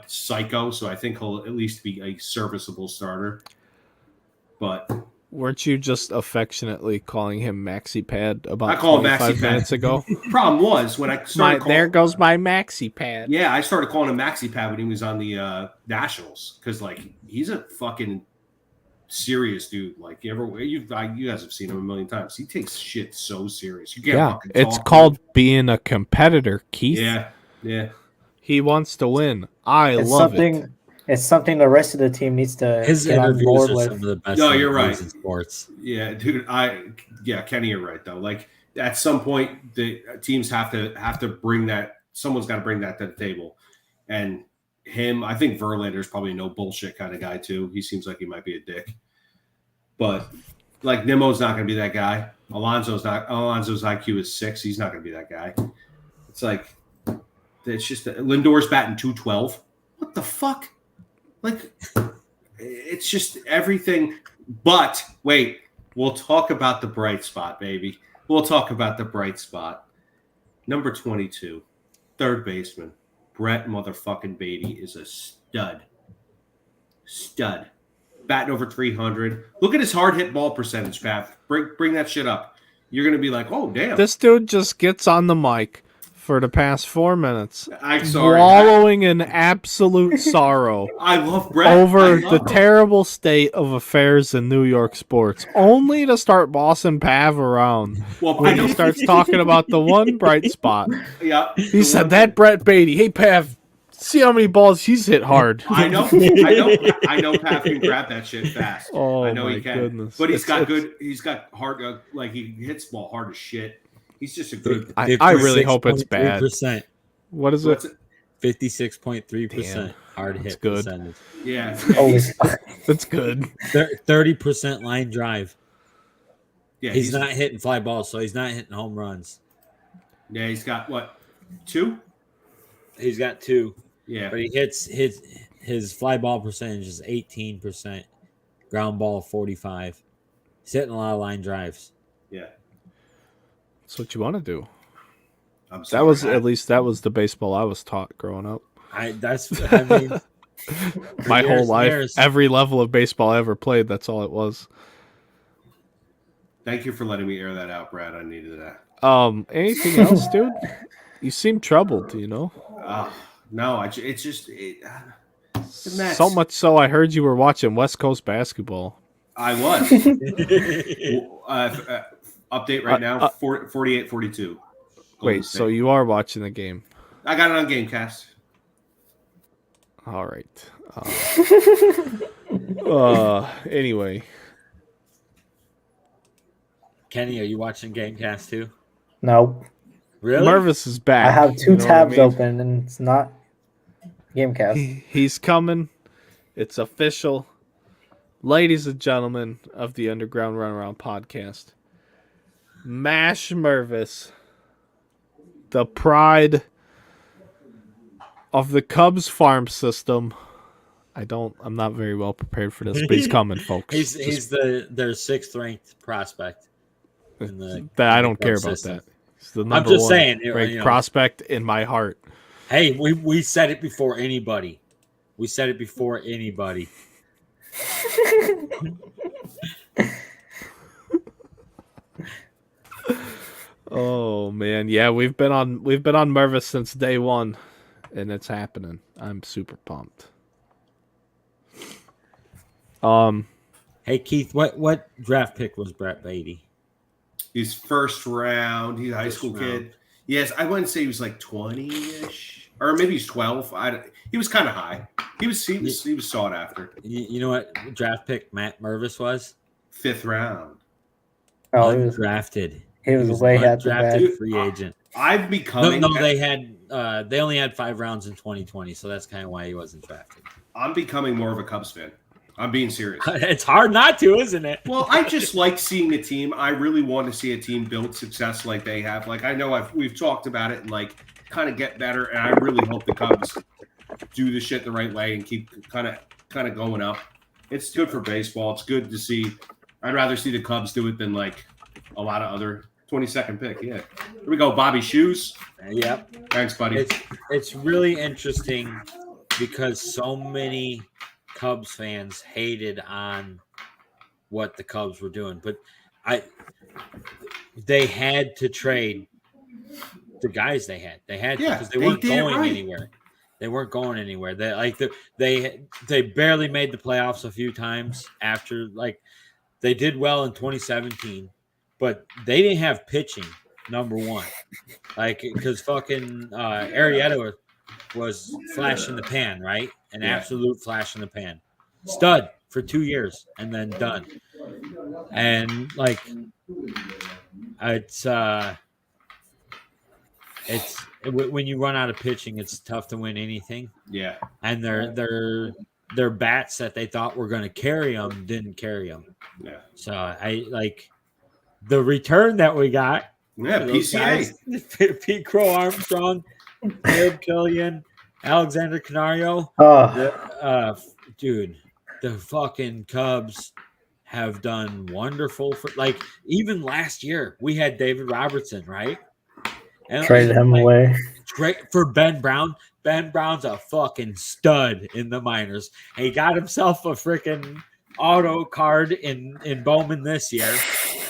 psycho, so I think he'll at least be a serviceable starter. But weren't you just affectionately calling him Maxi Pad about 25 minutes ago? Problem was when I started there goes my Maxi Pad. Yeah, I started calling him Maxi Pad when he was on the Nationals because he's a fucking serious dude. You guys have seen him a million times. He takes shit so serious. You can't it's called being a competitor, Keith. Yeah. He wants to win. I love it. It's something the rest of the team needs to get on board with. Some of the best you're right. In sports. Yeah, dude. Kenny, you're right though. at some point the teams have to bring that. Someone's got to bring that to the table, and him. I think Verlander's probably no bullshit kind of guy too. He seems like he might be a dick, but like Nimmo's not going to be that guy. Alonso's not. Alonso's IQ is 6. He's not going to be that guy. It's like it's just Lindor's batting 212. What the fuck? Like it's just everything. But wait, we'll talk about the bright spot, baby. We'll talk about the bright spot. Number 22, third baseman, Brett motherfucking Beatty is a stud. Stud. Batting over 300. Look at his hard hit ball percentage, Pav. Bring that shit up. You're going to be like, oh, damn. This dude just gets on the mic for the past 4 minutes, I'm sorry, wallowing in absolute sorrow I love Brett. over the terrible state of affairs in New York sports, only to start bossing Pav around Well, when he starts talking about the one bright spot. Yeah, He said that Brett Beatty. Hey, Pav, see how many balls he's hit hard. I know. Pav can grab that shit fast. Oh, I know my he can. goodness. But he's got hard. Like he hits the ball hard as shit. He's just a good. I really hope it's bad. What is it? 56.3% hard hit good. percentage. Yeah. That's good. 30% line drive. Yeah, he's not hitting fly balls, so he's not hitting home runs. Yeah, he's got what? 2? He's got 2. Yeah. But he hits his fly ball percentage is 18%. Ground ball 45. He's hitting a lot of line drives. Yeah. That's what you want to do. That was the baseball I was taught growing up. My whole life, every level of baseball I ever played, that's all it was. Thank you for letting me air that out, Brad. I needed that. Anything else, dude? You seem troubled, you know? No, it's just so much so I heard you were watching West Coast basketball. I was. Update right now, 48-42. Wait, so you are watching the game? I got it on Gamecast. All right. Anyway. Kenny, are you watching Gamecast too? No. Really? Mervis is back. I have 2 tabs open, and it's not Gamecast. He's coming. It's official. Ladies and gentlemen of the Underground Runaround podcast, Mash Mervis, the pride of the Cubs farm system. I'm not very well prepared for this, but he's coming, folks. He's their 6th ranked prospect. That I don't care about that. He's the number I'm just 1 saying, ranked prospect in my heart. Hey, we said it before anybody. Oh man, yeah, we've been on Mervis since day 1, and it's happening. I'm super pumped. Hey Keith, what draft pick was Brett Beatty? He's first round. He's a high school kid. Yes, I wouldn't say he was like 20-ish, or maybe he's 12. He was kind of high. He was sought after. You know what draft pick Matt Mervis was? 5th round. Oh, undrafted. He was way ahead drafted free agent. I've becoming no. They only had 5 rounds in 2020, so that's kind of why he wasn't drafted. I'm becoming more of a Cubs fan. I'm being serious. It's hard not to, isn't it? Well, I just like seeing a team. I really want to see a team build success like they have. Like I know we've talked about it and like kind of get better. And I really hope the Cubs do the shit the right way and keep kind of going up. It's good for baseball. It's good to see. I'd rather see the Cubs do it than like a lot of other 22nd pick. Yeah, here we go. Bobby Shoes. Yep. Thanks, buddy. It's really interesting because so many Cubs fans hated on what the Cubs were doing, but they had to trade the guys they had because they weren't going anywhere. They weren't going anywhere. They barely made the playoffs a few times after they did well in 2017, but they didn't have pitching. Number 1, because fucking Arrieta was flash in the pan, right? An absolute flash in the pan. Stud for 2 years and then done. and like it's when you run out of pitching, it's tough to win anything. Yeah, and their bats that they thought were going to carry them didn't carry them. yeah. So I like the return that we got. Yeah, PCA. Pete Crow Armstrong, Caleb Killian, Alexander Canario. Dude, the fucking Cubs have done wonderful for like even last year we had David Robertson, right? And traded him away. Great for Ben Brown. Ben Brown's a fucking stud in the minors. He got himself a freaking auto card in Bowman this year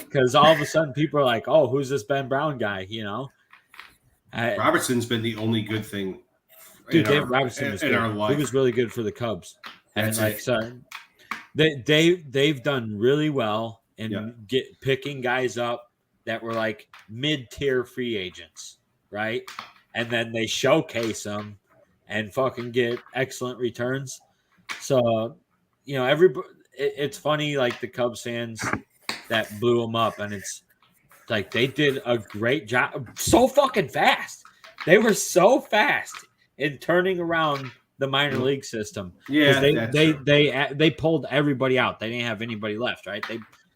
because all of a sudden people are like, "Oh, who's this Ben Brown guy?" You know, Robertson's been the only good thing. Dude, David Robertson was in good. our life. He was really good for the Cubs, and That's like it. so, they've done really well in picking guys up that were like mid-tier free agents, right? And then they showcase them and fucking get excellent returns. So, you know, it's funny, like the Cubs fans that blew them up, and it's like they did a great job. So fucking fast. They were so fast in turning around the minor league system. Yeah, they pulled everybody out. They didn't have anybody left, right?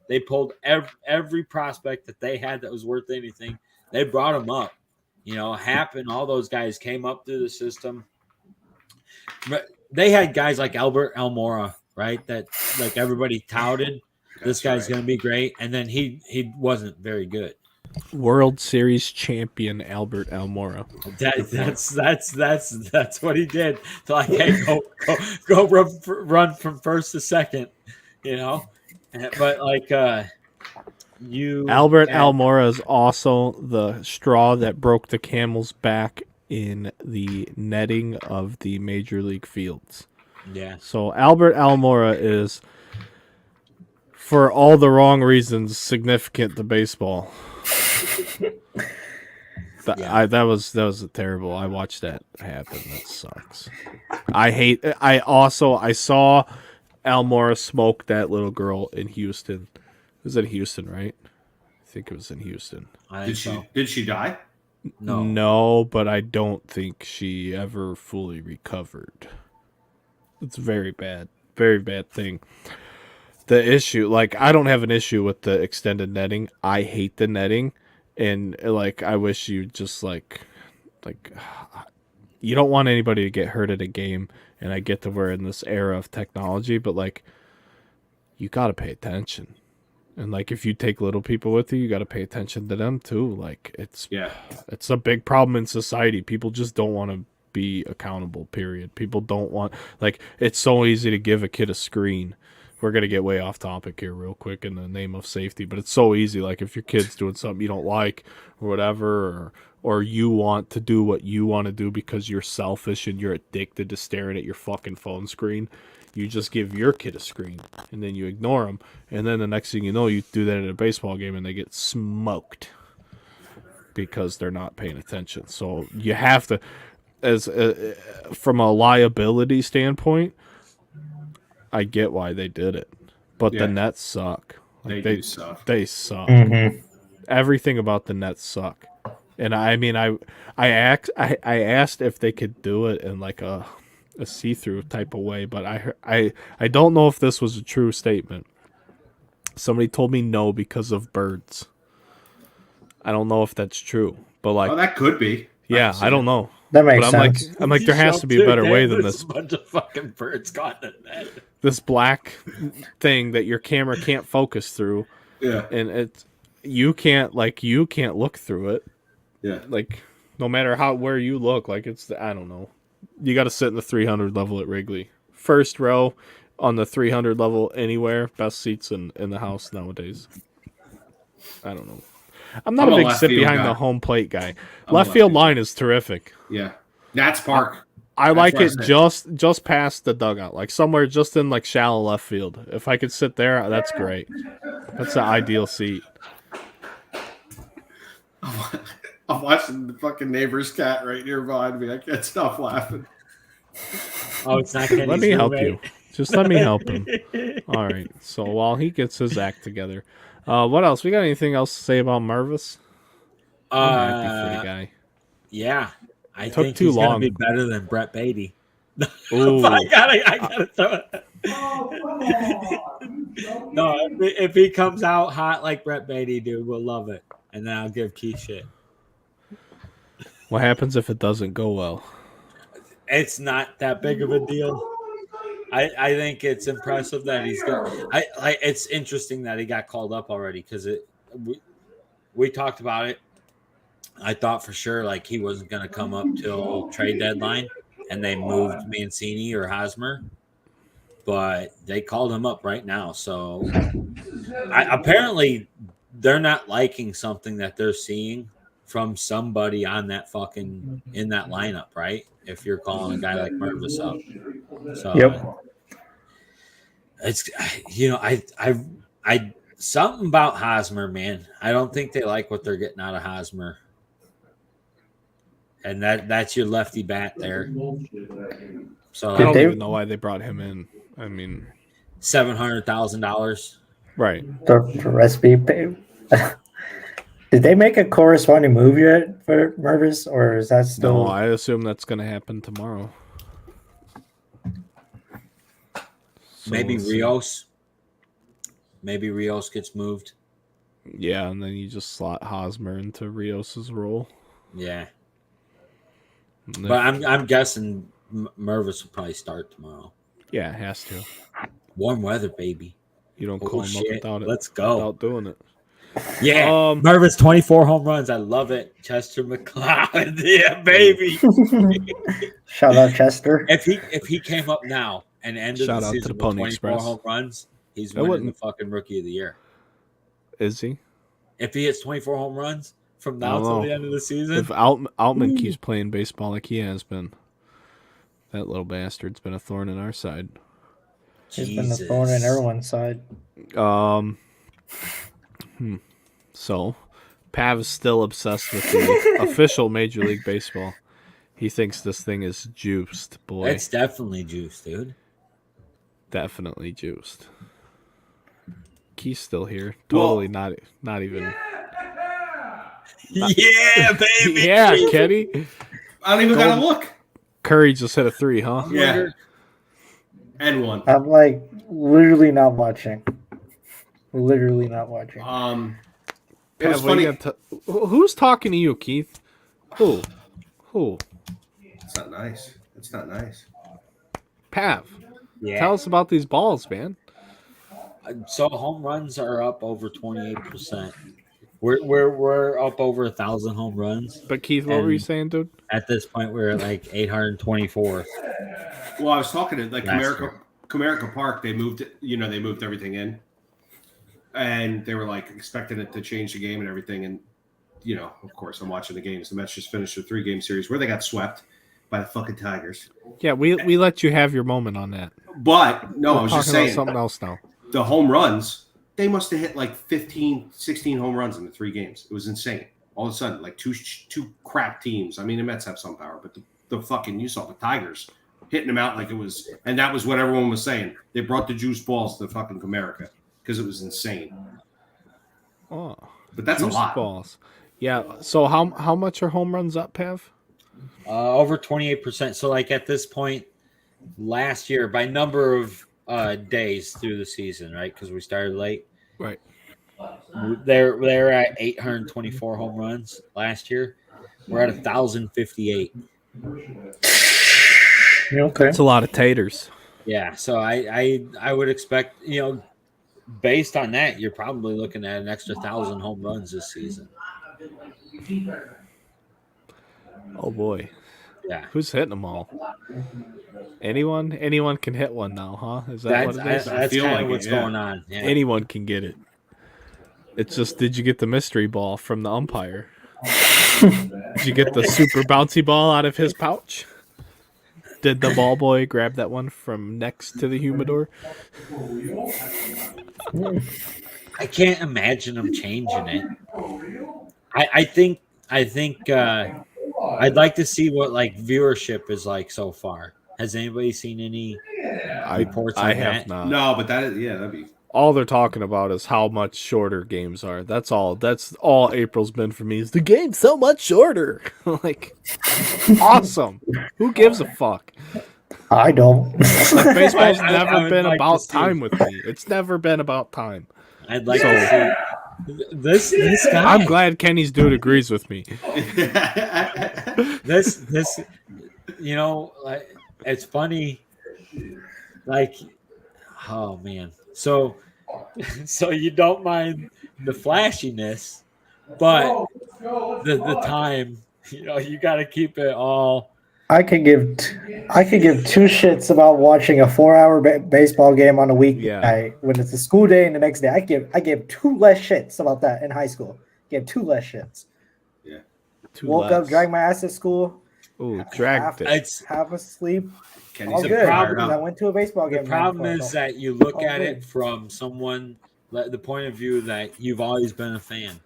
They pulled every prospect that they had that was worth anything. They brought them up. You know, Happ and all those guys came up through the system. But they had guys like Albert Almora, right? That like everybody touted. This guy's going to be great, and then he wasn't very good. World Series champion Albert Almora. That's what he did. So like, hey, go run from first to second, you know. But like Albert Almora is also the straw that broke the camel's back in the netting of the major league fields. Yeah. So Albert Almora is, for all the wrong reasons, significant to baseball. That was terrible. I watched that happen. That sucks. I saw Almora smoke that little girl in Houston. It was in Houston, right? I think it was in Houston. Did she die? No, but I don't think she ever fully recovered. It's very bad thing. The issue, like, I don't have an issue with the extended netting. I hate the netting, and like, I wish you just like you don't want anybody to get hurt at a game. And I get that we're in this era of technology, but like, you gotta pay attention. And like, if you take little people with you, you gotta pay attention to them too. Like, it's a big problem in society. People just don't want to be accountable. Period. People don't want, like, it's so easy to give a kid a screen. We're gonna get way off topic here real quick in the name of safety, but it's so easy. Like, if your kid's doing something you don't like or whatever, or you want to do what you want to do because you're selfish and you're addicted to staring at your fucking phone screen, you just give your kid a screen and then you ignore them, and then the next thing you know, you do that at a baseball game and they get smoked because they're not paying attention. So you have to, from a liability standpoint, I get why they did it, but the Nets suck. Like, they suck. They suck. Mm-hmm. Everything about the Nets suck. And I mean, I asked if they could do it in like a see-through type of way, but I don't know if this was a true statement. Somebody told me no because of birds. I don't know if that's true, but like, that could be. Yeah, I don't know. That makes sense. I'm like, there has to be a better way than this. A bunch of fucking birds caught in that. This black thing that your camera can't focus through. Yeah, and you can't look through it. Yeah, like, no matter where you look, like, I don't know. You got to sit in the 300 level at Wrigley. First row on the 300 level anywhere. Best seats in the house nowadays. I don't know. I'm not a big sit behind the home plate guy. Left field line is terrific. Yeah. Nats Park. I like it just past the dugout, like somewhere just in like shallow left field. If I could sit there, that's great. That's the ideal seat. I'm watching the fucking neighbor's cat right here behind me. I can't stop laughing. Oh, it's not Kenny's Let me help roommate. you. Just let me help him. All right. So while he gets his act together, what else? We got anything else to say about Mervis? I'm happy for the guy. Yeah, I Took think too he's going to long. be better than Brett Beatty. Ooh. I gotta throw it. No, if he comes out hot like Brett Beatty, dude, we'll love it. And then I'll give Keith shit. What happens if it doesn't go well? It's not that big of a deal. I think it's impressive that he's got. It's interesting that he got called up already because we talked about it. I thought for sure like he wasn't going to come up till trade deadline, and they moved Mancini or Hosmer, but they called him up right now. So apparently they're not liking something that they're seeing from somebody on that fucking in that lineup, right? If you're calling a guy like Mervis up, so it's I something about Hosmer, man. I don't think they like what they're getting out of Hosmer. And that's your lefty bat there. So I don't even know why they brought him in. I mean, $700,000. Right. The recipe. Did they make a corresponding move yet for Mervis, or is that still? No, I assume that's going to happen tomorrow. So maybe Rios. Maybe Rios gets moved. Yeah, and then you just slot Hosmer into Rios's role. Yeah. But I'm guessing Mervis will probably start tomorrow. Yeah, it has to. Warm weather, baby. You don't call him up without it. Let's go. Without doing it. Yeah. Mervis 24 home runs. I love it. Chester McLeod. Yeah, baby. Shout out Chester. If he came up now and ended Shout the out season to the with Pony 24 Express. home runs, he's winning the fucking rookie of the year. Is he? If he hits 24 home runs from now till the end of the season. If Altman keeps playing baseball like he has been, that little bastard's been a thorn in our side. He's been a thorn in everyone's side. So, Pav is still obsessed with the official Major League Baseball. He thinks this thing is juiced, boy. It's definitely juiced, dude. Definitely juiced. Key's still here. Totally not even. Yeah, baby. Yeah, Kenny. I don't even gotta look. Curry just hit a 3, huh? Yeah. And one. I'm like literally not watching. Literally not watching. It was funny. Who's talking to you, Keith? Who? It's not nice. It's not nice. Pav. Yeah. Tell us about these balls, man. So home runs are up over 28%. We're up over 1,000 home runs. But Keith, what were you saying, dude? At this point, we're at like 824. Well, I was talking to like Comerica Park. They moved it. They moved everything in, and they were like expecting it to change the game and everything. And of course, I'm watching the games. The Mets just finished a 3-game series where they got swept by the fucking Tigers. Yeah, we let you have your moment on that. But no, I was just saying something else now. The home runs, they must have hit like 15, 16 home runs in the 3 games. It was insane. All of a sudden, like two crap teams. I mean, the Mets have some power, but the fucking, you saw the Tigers hitting them out like it was, and that was what everyone was saying. They brought the juice balls to fucking Comerica because it was insane. Oh, but that's juice a lot. Balls. Yeah. So how much are home runs up, Pav? Over 28%. So like at this point, last year by number of days through the season, right? Because we started late. Right. They're at 824 home runs last year. We're at 1,058. Okay. That's a lot of taters. Yeah. So I would expect, based on that, you're probably looking at an extra 1,000 home runs this season. Oh boy. Yeah. Who's hitting them all? Anyone? Anyone can hit one now, huh? Is that what it is? That's kind of what's going on. Yeah. Anyone can get it. It's just, did you get the mystery ball from the umpire? Did you get the super bouncy ball out of his pouch? Did the ball boy grab that one from next to the humidor? I can't imagine them changing it. I think I'd like to see what like viewership is like so far. Has anybody seen any reports I on have that? not. No, but that'd be. All they're talking about is how much shorter games are. That's all. That's all April's been for me. Is the game's so much shorter? Like, awesome. Who gives a fuck? I don't. Like, baseball's I never would been like to about see- time with me. It's never been about time. I'd like to see this guy. I'm glad Kenny's dude agrees with me. This like, it's funny, like, oh man, so you don't mind the flashiness, but the time, you got to keep it all. I could give two shits about watching a 4-hour baseball game on a weekday when it's a school day and the next day. I gave two less shits about that in high school. Gave two less shits. Yeah. Woke up, dragged my ass to school. Ooh, dragged it. Half asleep. Kenny's All the good. problem- because I went to a baseball game. The problem is that you look at it from the point of view that you've always been a fan.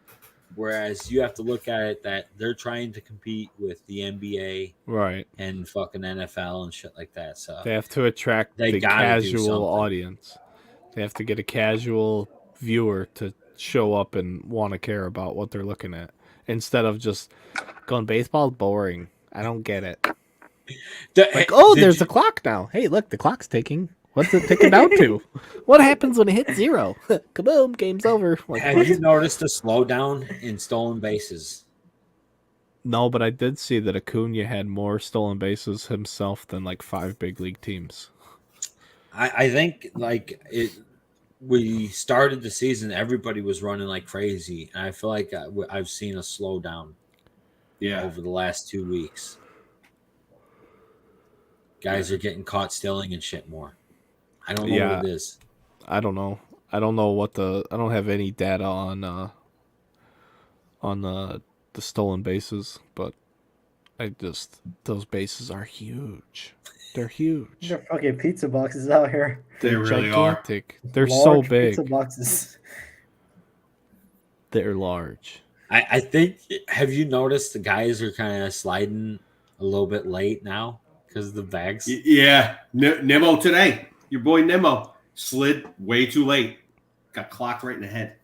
Whereas you have to look at it that they're trying to compete with the NBA, right, and fucking NFL and shit like that. So they have to attract the casual audience. They have to get a casual viewer to show up and want to care about what they're looking at instead of just going, baseball's boring. I don't get it. Like, there's a clock now. Hey, look, the clock's ticking. What's it ticking down to? What happens when it hits 0? Kaboom, game's over. Like, have you noticed a slowdown in stolen bases? No, but I did see that Acuna had more stolen bases himself than like 5 big league teams. I think we started the season, everybody was running like crazy, and I feel like I've seen a slowdown. Over the last 2 weeks, guys are getting caught stealing and shit more. I don't know what it is. I don't know. I don't know I don't have any data on the stolen bases, but those bases are huge. They're huge. They're fucking pizza boxes out here. They really gigantic. are. They're so Large big. Pizza boxes. They're large. I think. Have you noticed the guys are kind of sliding a little bit late now because of the bags? Yeah, Nemo today. Your boy Nemo slid way too late. Got clocked right in the head.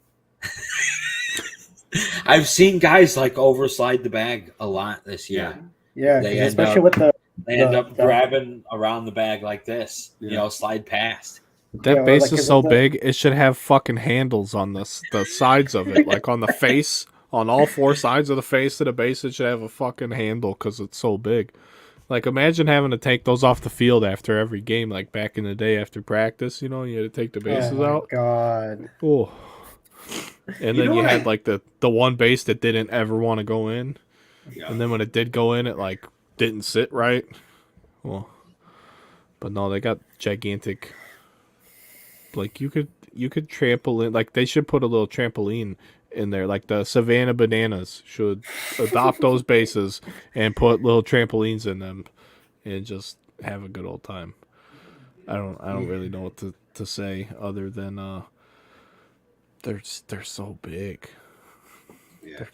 I've seen guys like overslide the bag a lot this year. Yeah, They especially with the end up grabbing around the bag like this. Slide past. That base is so big, it should have fucking handles on the sides of it, like on the face, on all 4 sides of the face of the base. It should have a fucking handle because it's so big. Like, imagine having to take those off the field after every game, like back in the day after practice. You had to take the bases out. God. Oh. And then you had like the one base that didn't ever want to go in, and then when it did go in, it like didn't sit right. Well, but no, they got gigantic. Like you could trampoline. Like they should put a little trampoline in there. Like the Savannah Bananas should adopt those bases and put little trampolines in them, and just have a good old time. I don't really know what to say other than they're so big. Yeah.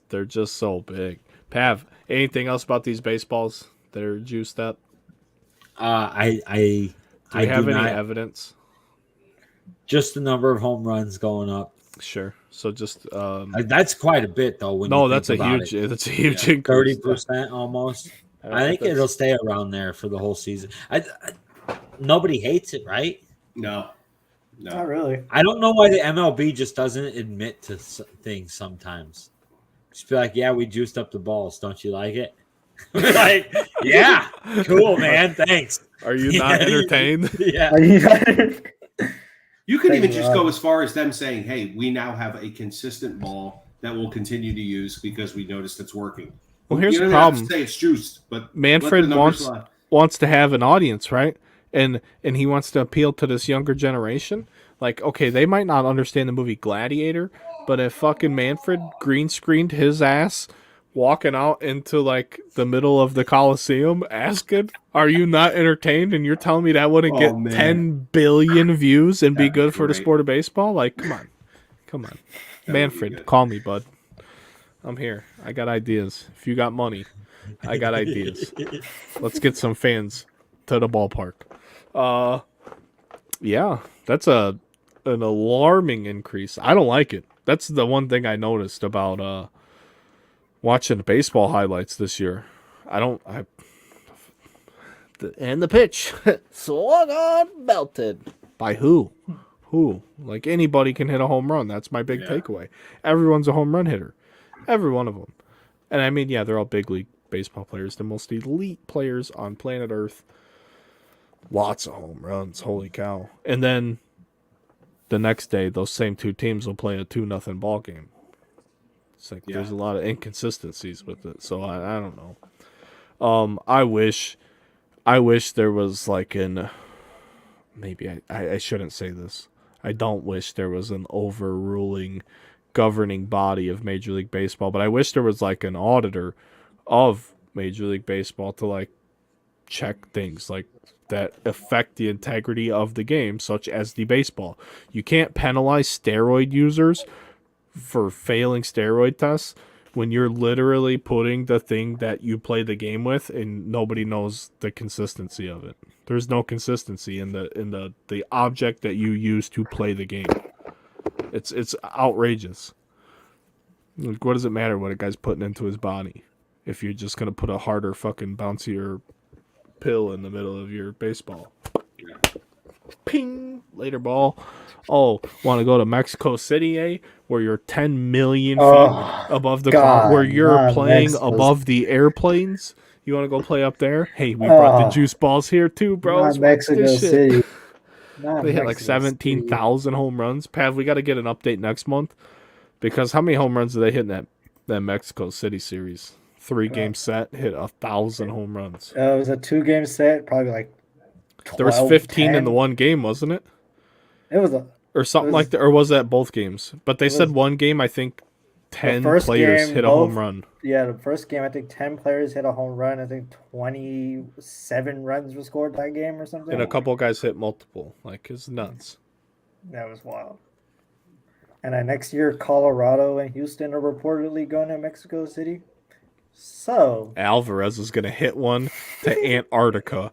They're just so big. Pav, anything else about these baseballs that are juiced up? Do we have any evidence? Just the number of home runs going up. Sure. So just that's quite a bit though. That's a huge increase. 30% almost. I think it'll stay around there for the whole season. Nobody hates it, right? No. Not really. I don't know why the MLB just doesn't admit to things sometimes. Just be like, yeah, we juiced up the balls. Don't you like it? Like, yeah, cool, man. Thanks. Are you not entertained? Yeah. You could even just go as far as them saying, hey, we now have a consistent ball that we'll continue to use because we noticed it's working. Well, here's the problem. problem. Say it's juiced, but Manfred wants to have an audience, right? And he wants to appeal to this younger generation. Like, okay, they might not understand the movie Gladiator, but if fucking Manfred green screened his ass walking out into like the middle of the Coliseum asking, "Are you not entertained?" and you're telling me that wouldn't get 10 billion views and be good for the sport of baseball? Like, come on. Manfred, call me, bud. I'm here. I got ideas. If you got money, I got ideas. Let's get some fans to the ballpark. Yeah, that's an alarming increase. I don't like it. That's the one thing I noticed about watching baseball highlights this year. And the pitch. Swung on, belted. By who? Who? Like, anybody can hit a home run. That's my big takeaway. Everyone's a home run hitter. Every one of them. And I mean, yeah, they're all big league baseball players. The most elite players on planet Earth. Lots of home runs. Holy cow. And then the next day, those same two teams will play a 2-0 ball game. It's like there's a lot of inconsistencies with it. So I don't know. I wish there was like maybe I shouldn't say this. I don't wish there was an overruling governing body of Major League Baseball, but I wish there was like an auditor of Major League Baseball to like check things like that affect the integrity of the game, such as the baseball. You can't penalize steroid users for failing steroid tests when you're literally putting the thing that you play the game with and nobody knows the consistency of it. There's no consistency in the object that you use to play the game. It's outrageous. Like, what does it matter what a guy's putting into his body if you're just gonna put a harder fucking bouncier pill in the middle of your baseball? Ping! Later ball. Oh, want to go to Mexico City, eh? Where you're 10 million feet above the ground, where you're playing above the airplanes. You want to go play up there? Hey, we brought the juice balls here too, bros. Not Mexico City. They hit like 17,000 home runs. Pav, we got to get an update next month because how many home runs did they hit in that Mexico City series? 3-game set, hit 1,000 home runs. It was a 2-game set, probably like 12, there was 15 10. in the one game, wasn't it? It was or something like that, or was that both games? But they said one game, I think 10 players hit a home run. Yeah, the first game, I think 10 players hit a home run. I think 27 runs were scored that game or something. And a couple guys hit multiple. Like, it's nuts. That was wild. And then next year, Colorado and Houston are reportedly going to Mexico City. So Alvarez is going to hit one to Antarctica.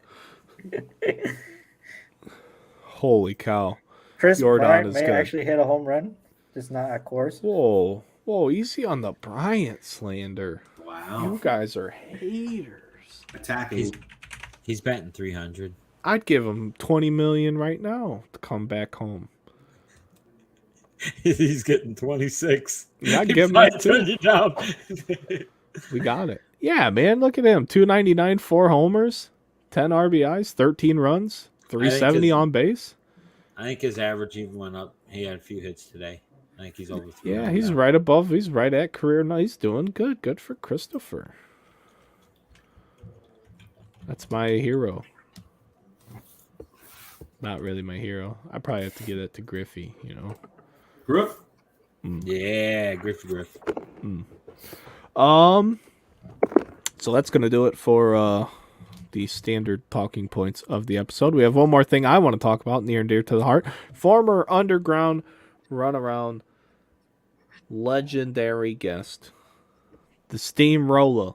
Holy cow. Chris Bryant may actually hit a home run, just not at course. Whoa, easy on the Bryant slander. Wow. You guys are haters. Attacking. He's betting 300. I'd give him $20 million right now to come back home. He's getting 26. Yeah, I'd give him that too. We got it. Yeah, man, look at him. 299, 4 homers, 10 RBIs, 13 runs, 370 on base. I think his average even went up. He had a few hits today. I think he's over 3. Yeah, he's right above. He's right at career. No, he's doing good. Good for Christopher. That's my hero. Not really my hero. I probably have to give that to Griffey, you know. Griff? Yeah, Griff. So that's going to do it for the standard talking points of the episode. We have one more thing I want to talk about, near and dear to the heart. Former underground runaround legendary guest, the steamroller,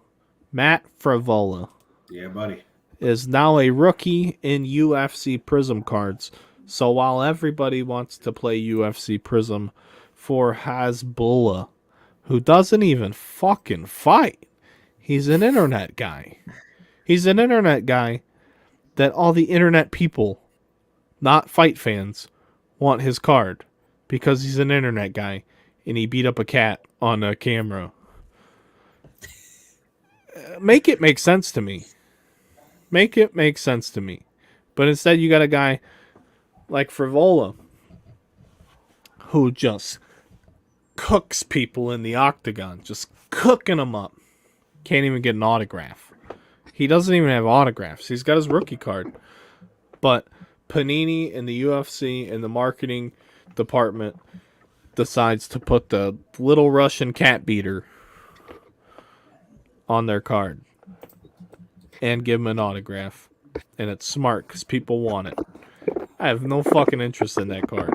Matt Mervis. Yeah, buddy. Is now a rookie in UFC Prizm cards. So while everybody wants to play UFC Prizm for Hasbulla, who doesn't even fucking fight, he's an internet guy. He's an internet guy that all the internet people, not fight fans, want his card because he's an internet guy and he beat up a cat on a camera. Make it make sense to me. Make it make sense to me. But instead you got a guy like Frivola who just cooks people in the octagon. Just cooking them up. Can't even get an autograph. He doesn't even have autographs. He's got his rookie card. But Panini and the UFC and the marketing department decides to put the little Russian cat beater on their card and give him an autograph. And it's smart because people want it. I have no fucking interest in that card.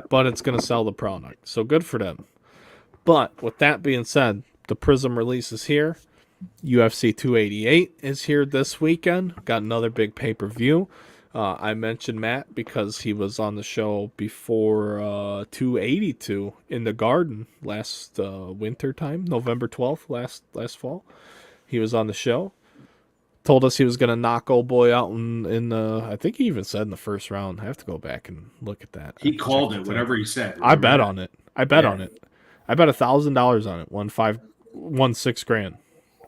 But it's going to sell the product. So good for them. But with that being said, the Prizm release is here. UFC 288 is here this weekend. Got another big pay-per-view. I mentioned Matt because he was on the show before 282 in the Garden last winter time, November 12th, last fall. He was on the show. Told us he was going to knock old boy out in the, I think he even said in the first round. I have to go back and look at that. He called it, whatever he said. I bet on it. I bet on it. I bet $1,000 on it. Won $6,000.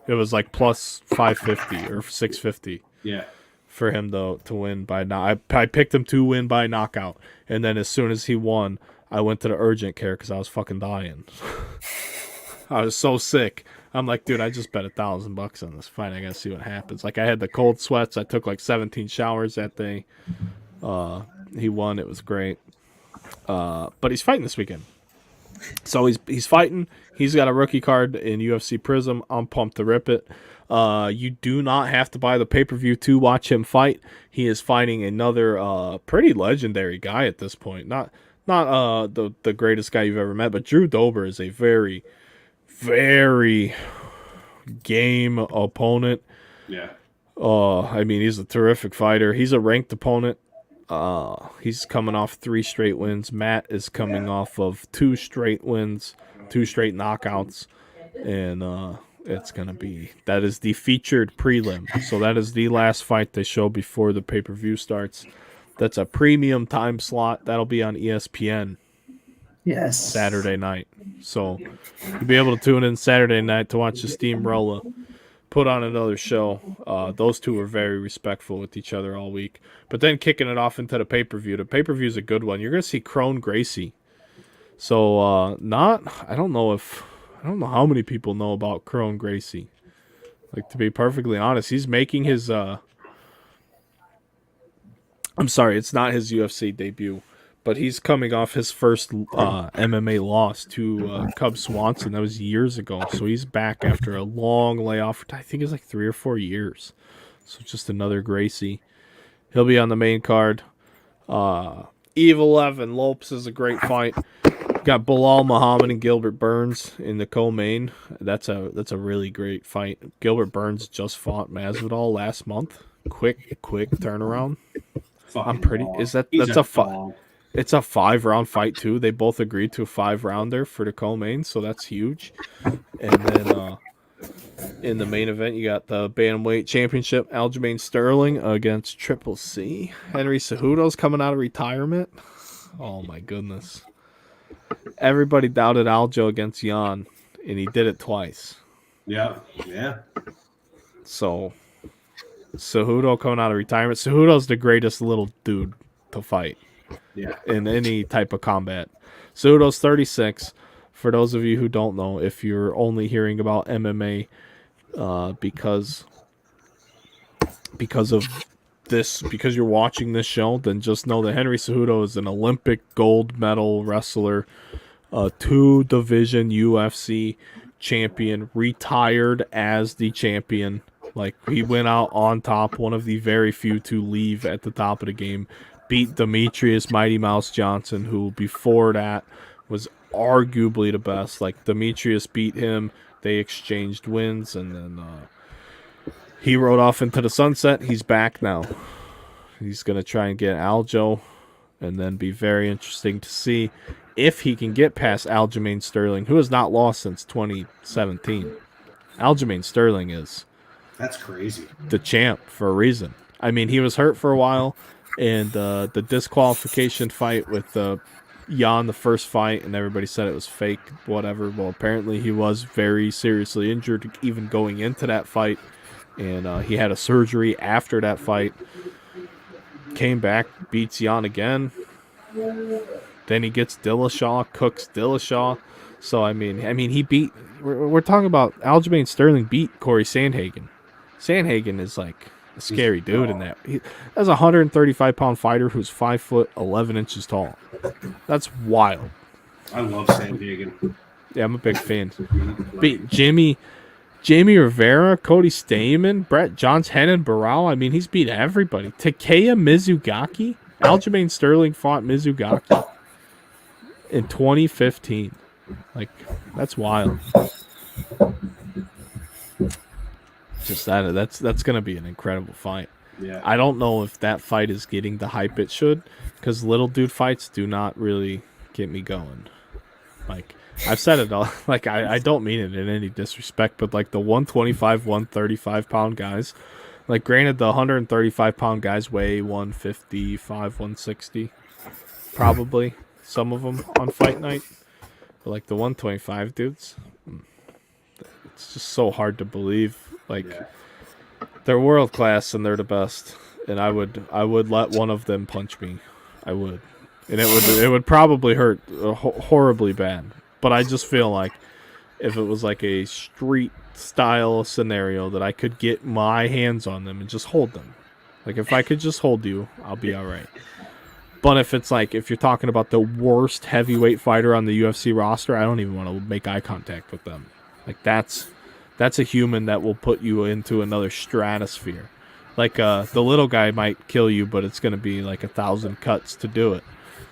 It was like plus 550 or 650. Yeah. For him to win by I picked him to win by knockout, and then as soon as he won, I went to the urgent care because I was fucking dying. I was so sick. I'm like, dude, I just bet $1,000 on this fight. I gotta see what happens. Like, I had the cold sweats. I took like 17 showers that day. He won. It was great. But he's fighting this weekend. So he's fighting. He's got a rookie card in UFC Prizm. I'm pumped to rip it. You do not have to buy the pay-per-view to watch him fight. He is fighting another pretty legendary guy at this point. Not the greatest guy you've ever met, but Drew Dober is a very, very game opponent. Yeah. I mean, he's a terrific fighter. He's a ranked opponent. He's coming off 3 straight wins. Matt is coming off of 2 straight wins, 2 straight knockouts, and it's going to be... That is the featured prelim. So that is the last fight they show before the pay-per-view starts. That's a premium time slot. That'll be on ESPN. Yes. Saturday night. So you'll be able to tune in Saturday night to watch the Steamroller put on another show. Those two were very respectful with each other all week. But then kicking it off into the pay-per-view. The pay-per-view is a good one. You're going to see Crone Gracie. So I don't know how many people know about Crone Gracie. Like, to be perfectly honest, he's making his I'm sorry, it's not his UFC debut, but he's coming off his first MMA loss to Cub Swanson. That was years ago. So he's back after a long layoff. I think it's like 3 or 4 years. So just another Gracie. He'll be on the main card. Evil Evan Lopes is a great fight. Got Bilal Muhammad and Gilbert Burns in the co-main. That's a really great fight. Gilbert Burns just fought Masvidal last month. Quick turnaround. I'm pretty. Ball. Is that He's that's a fight? It's a 5-round fight too. They both agreed to a 5-rounder for the co-main, so that's huge. And then in the main event, you got the bantamweight championship: Aljamain Sterling against Triple C. Henry Cejudo's coming out of retirement. Oh my goodness! Everybody doubted Aljo against Jan, and he did it twice. Yeah. So Cejudo coming out of retirement. Cejudo's the greatest little dude to fight. Yeah. In any type of combat. Cejudo's 36. For those of you who don't know, if you're only hearing about MMA because you're watching this show, then just know that Henry Cejudo is an Olympic gold medal wrestler, 2-division UFC champion, retired as the champion. Like, he went out on top, one of the very few to leave at the top of the game. Beat Demetrius Mighty Mouse Johnson, who before that was arguably the best. Like, Demetrius beat him, they exchanged wins, and then he rode off into the sunset. He's back now. He's going to try and get Aljo, and then be very interesting to see if he can get past Aljamain Sterling, who has not lost since 2017. Aljamain Sterling is... That's crazy. The champ for a reason. I mean, he was hurt for a while, and the disqualification fight with Jan, the first fight, and everybody said it was fake, whatever. Well, apparently he was very seriously injured even going into that fight, and he had a surgery after that fight. Came back, beats Jan again. Then he gets Dillashaw, cooks Dillashaw. So, I mean, he beat... We're talking about Aljamain Sterling beat Corey Sandhagen. Sandhagen is like a scary dude in that. That's a 135-pound fighter who's 5 foot 11 inches tall. That's wild. I love Sandhagen. Yeah, I'm a big fan. Beat Jamie Rivera, Cody Stamen, Brett Johns, Henan Barral. I mean, he's beat everybody. Takeya Mizugaki. Aljamain Sterling fought Mizugaki in 2015. Like, that's wild. Just that's going to be an incredible fight. Yeah. I don't know if that fight is getting the hype it should, because little dude fights do not really get me going. Like, I've said it all. Like, I don't mean it in any disrespect, but like the 125, 135 pound guys, like, granted, the 135 pound guys weigh 155, 160, probably, some of them on fight night. But like the 125 dudes, it's just so hard to believe. Like, they're world class and they're the best. And I would let one of them punch me. I would. And it would probably hurt horribly bad. But I just feel like if it was like a street style scenario that I could get my hands on them and just hold them. Like, if I could just hold you, I'll be all right. But if it's like, if you're talking about the worst heavyweight fighter on the UFC roster, I don't even want to make eye contact with them. Like, that's a human that will put you into another stratosphere. Like, the little guy might kill you, but it's going to be like 1,000 cuts to do it.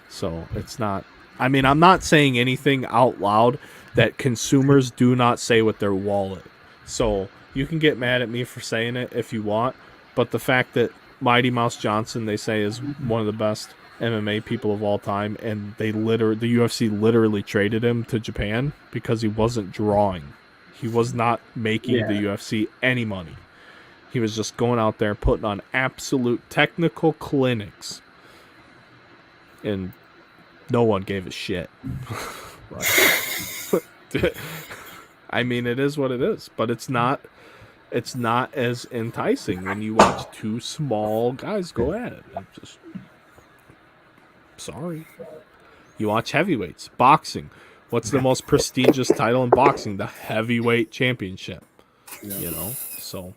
So it's not, I mean, I'm not saying anything out loud that consumers do not say with their wallet. So you can get mad at me for saying it if you want, but the fact that Mighty Mouse Johnson, they say, is one of the best MMA people of all time, and the UFC literally traded him to Japan because he wasn't drawing. He was not making the UFC any money. He was just going out there putting on absolute technical clinics, and no one gave a shit. I mean, it is what it is, but it's not as enticing when you watch two small guys go at it. I'm just sorry. You watch heavyweights, boxing. What's the most prestigious title in boxing? The heavyweight championship. You know, so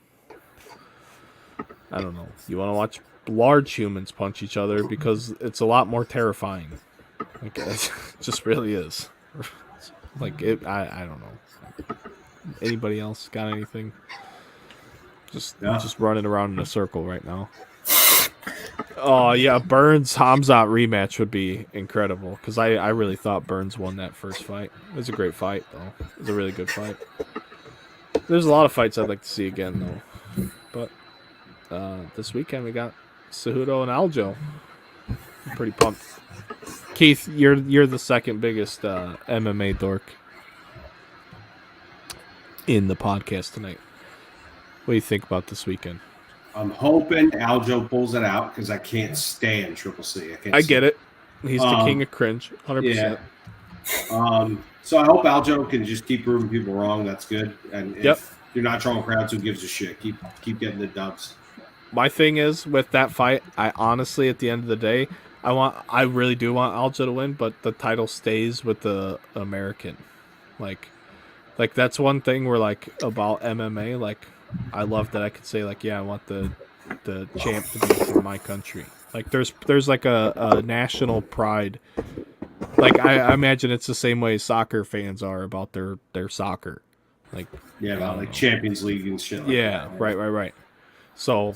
I don't know. You want to watch large humans punch each other because it's a lot more terrifying. Like, it just really is. Like, I don't know. Anybody else got anything? Just running around in a circle right now. Oh yeah, Burns Hamzat rematch would be incredible because I really thought Burns won that first fight. It was a great fight though. It was a really good fight. There's a lot of fights I'd like to see again though. But this weekend we got Cejudo and Aljo. I'm pretty pumped. Keith, you're the second biggest MMA dork in the podcast tonight. What do you think about this weekend? I'm hoping Aljo pulls it out because I can't stand Triple C. I get it. He's the king of cringe, 100%. Yeah. So I hope Aljo can just keep proving people wrong. That's good. And if you're not drawing crowds, who gives a shit? Keep getting the dubs. My thing is with that fight, I honestly, at the end of the day, I really do want Aljo to win, but the title stays with the American. Like that's one thing where, like, about MMA, like, I love that I could say, like, yeah, I want the champ to be from my country. Like, there's like a national pride. Like, I imagine it's the same way soccer fans are about their soccer. Like, like Champions League and shit. Like that, right. So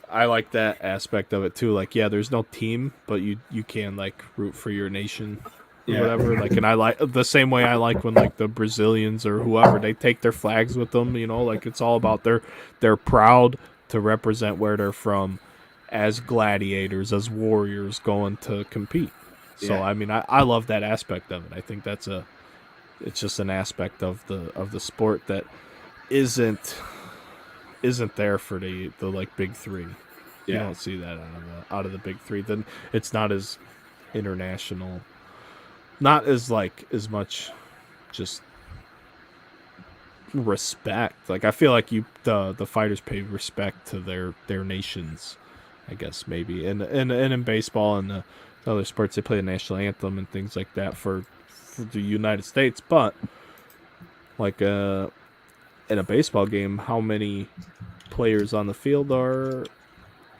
I like that aspect of it too. Like, yeah, there's no team, but you can, like, root for your nation or whatever. Like, and I like the same way I like when, like, the Brazilians or whoever, they take their flags with them, you know, like, it's all about they're proud to represent where they're from as gladiators, as warriors going to compete. So I mean, I love that aspect of it. I think it's just an aspect of the sport that isn't there for the like big three. You don't see that out of the big three. Then it's not as international, not as, like, as much just respect. Like, I feel like the fighters pay respect to their nations, I guess, maybe. And in baseball and the other sports, they play a national anthem and things like that for the United States. But, like, in a baseball game, how many players on the field are,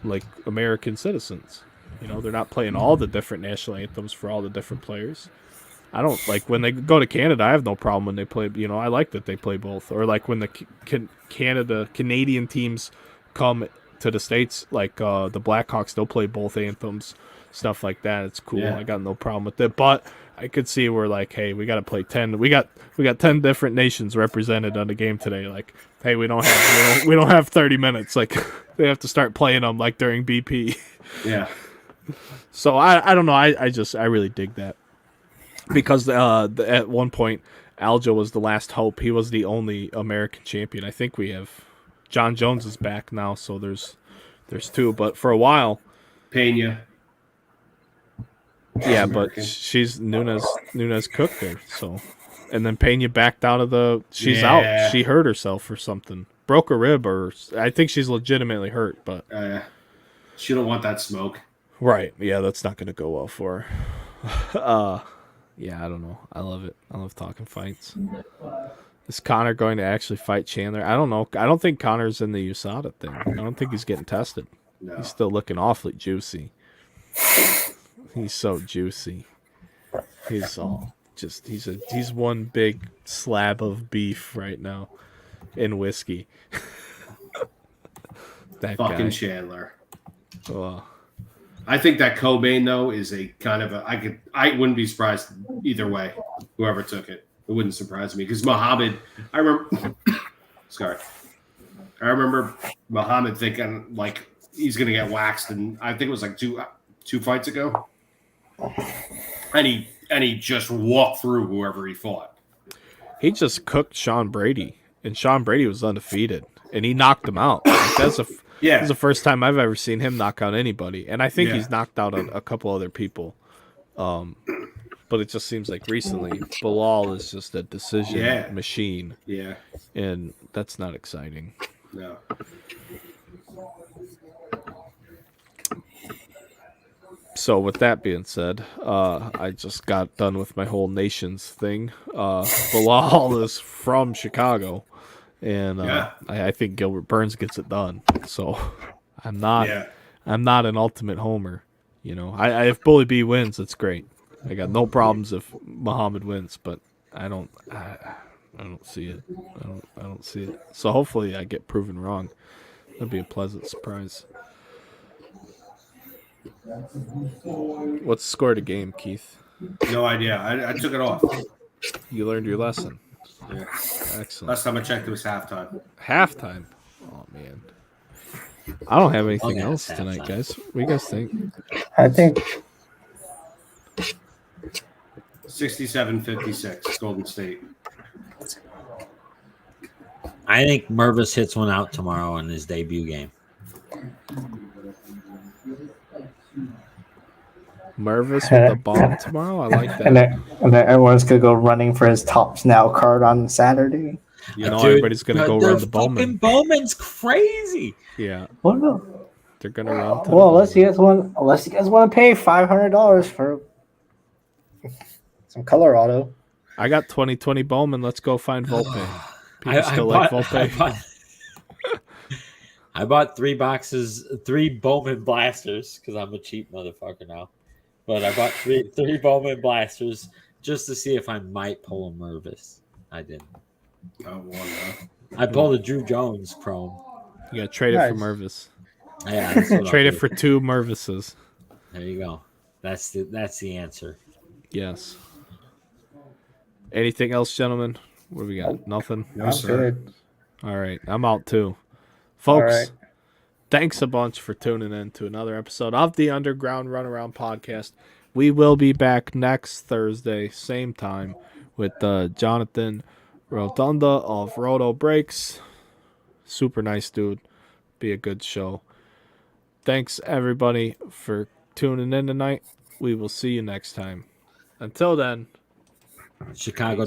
like, American citizens? You know, they're not playing all the different national anthems for all the different players. I don't, like, when they go to Canada, I have no problem when they play, you know, I like that they play both. Or, like, when the Canadian teams come to the States, like, the Blackhawks, they'll play both anthems. stuff like that. It's cool. Yeah. I got no problem with it. But I could see we're like, hey, we got to play 10. We got 10 different nations represented on the game today. Like, hey, we don't have 30 minutes. Like, they have to start playing them like during BP. Yeah. So I don't know. I really dig that because at one point Aljo was the last hope. He was the only American champion. I think we have John Jones is back now, so there's two. But for a while, Pena. yeah, American. but she's Nunes cooked her. So, and then Pena backed out of the. She's out. She hurt herself or something, broke a rib, or I think she's legitimately hurt. But she don't want that smoke. Right. Yeah, that's not going to go well for her. Yeah, I don't know. I love it. I love talking fights. Is Connor going to actually fight Chandler? I don't know. I don't think Connor's in the USADA thing. I don't think he's getting tested. No. He's still looking awfully juicy. He's so juicy. He's all just he's one big slab of beef right now in whiskey. That fucking guy. Chandler. Oh. I think that Cobain though is a kind of I wouldn't be surprised either way. Whoever took it, it wouldn't surprise me because Muhammad. I remember. Sorry, I remember Muhammad thinking like he's gonna get waxed, and I think it was like two fights ago, and he just walked through whoever he fought. He just cooked Sean Brady, and Sean Brady was undefeated, and he knocked him out. Like, that's the first time I've ever seen him knock out anybody, and I think he's knocked out a couple other people. But it just seems like recently Bilal is just a decision machine. Yeah, and that's not exciting. No. So with that being said, I just got done with my whole nations thing. Bilal is from Chicago, and I think Gilbert Burns gets it done. So I'm not an ultimate homer. You know, if Bully B wins, that's great. I got no problems if Muhammad wins, but I don't see it. I don't see it. So hopefully I get proven wrong. That'd be a pleasant surprise. What's the score of the game, Keith? No idea. I took it off. You learned your lesson. Yeah. Excellent. Last time I checked, it was halftime. Halftime? Oh, man. I don't have anything else tonight, guys. What do you guys think? I think 67-56, Golden State. I think Mervis hits one out tomorrow in his debut game. Mervis with the bomb tomorrow? I like that. And then everyone's going to go running for his Tops Now card on Saturday. You know, everybody's going to go run the Bowman. Bowman's crazy. Yeah. Well, no. They're going to run. Well, unless you guys want to pay $500 for some color auto. I got 2020 Bowman. Let's go find Volpe. People still like Volpe. I bought 3 Bowman blasters because I'm a cheap motherfucker now. But I bought three Bowman blasters just to see if I might pull a Mervis. I didn't. I pulled a Drew Jones Chrome. You got to trade it for Mervis. Yeah, that's what trade it for 2 Mervises. There you go. That's the answer. Yes. Anything else, gentlemen? What do we got? Nothing? No, sir. All right. I'm out too. Folks, thanks a bunch for tuning in to another episode of the Underground Runaround podcast. We will be back next Thursday, same time, with Jonathan Rotunda of Roto Breaks. Super nice dude. Be a good show. Thanks, everybody, for tuning in tonight. We will see you next time. Until then, Chicago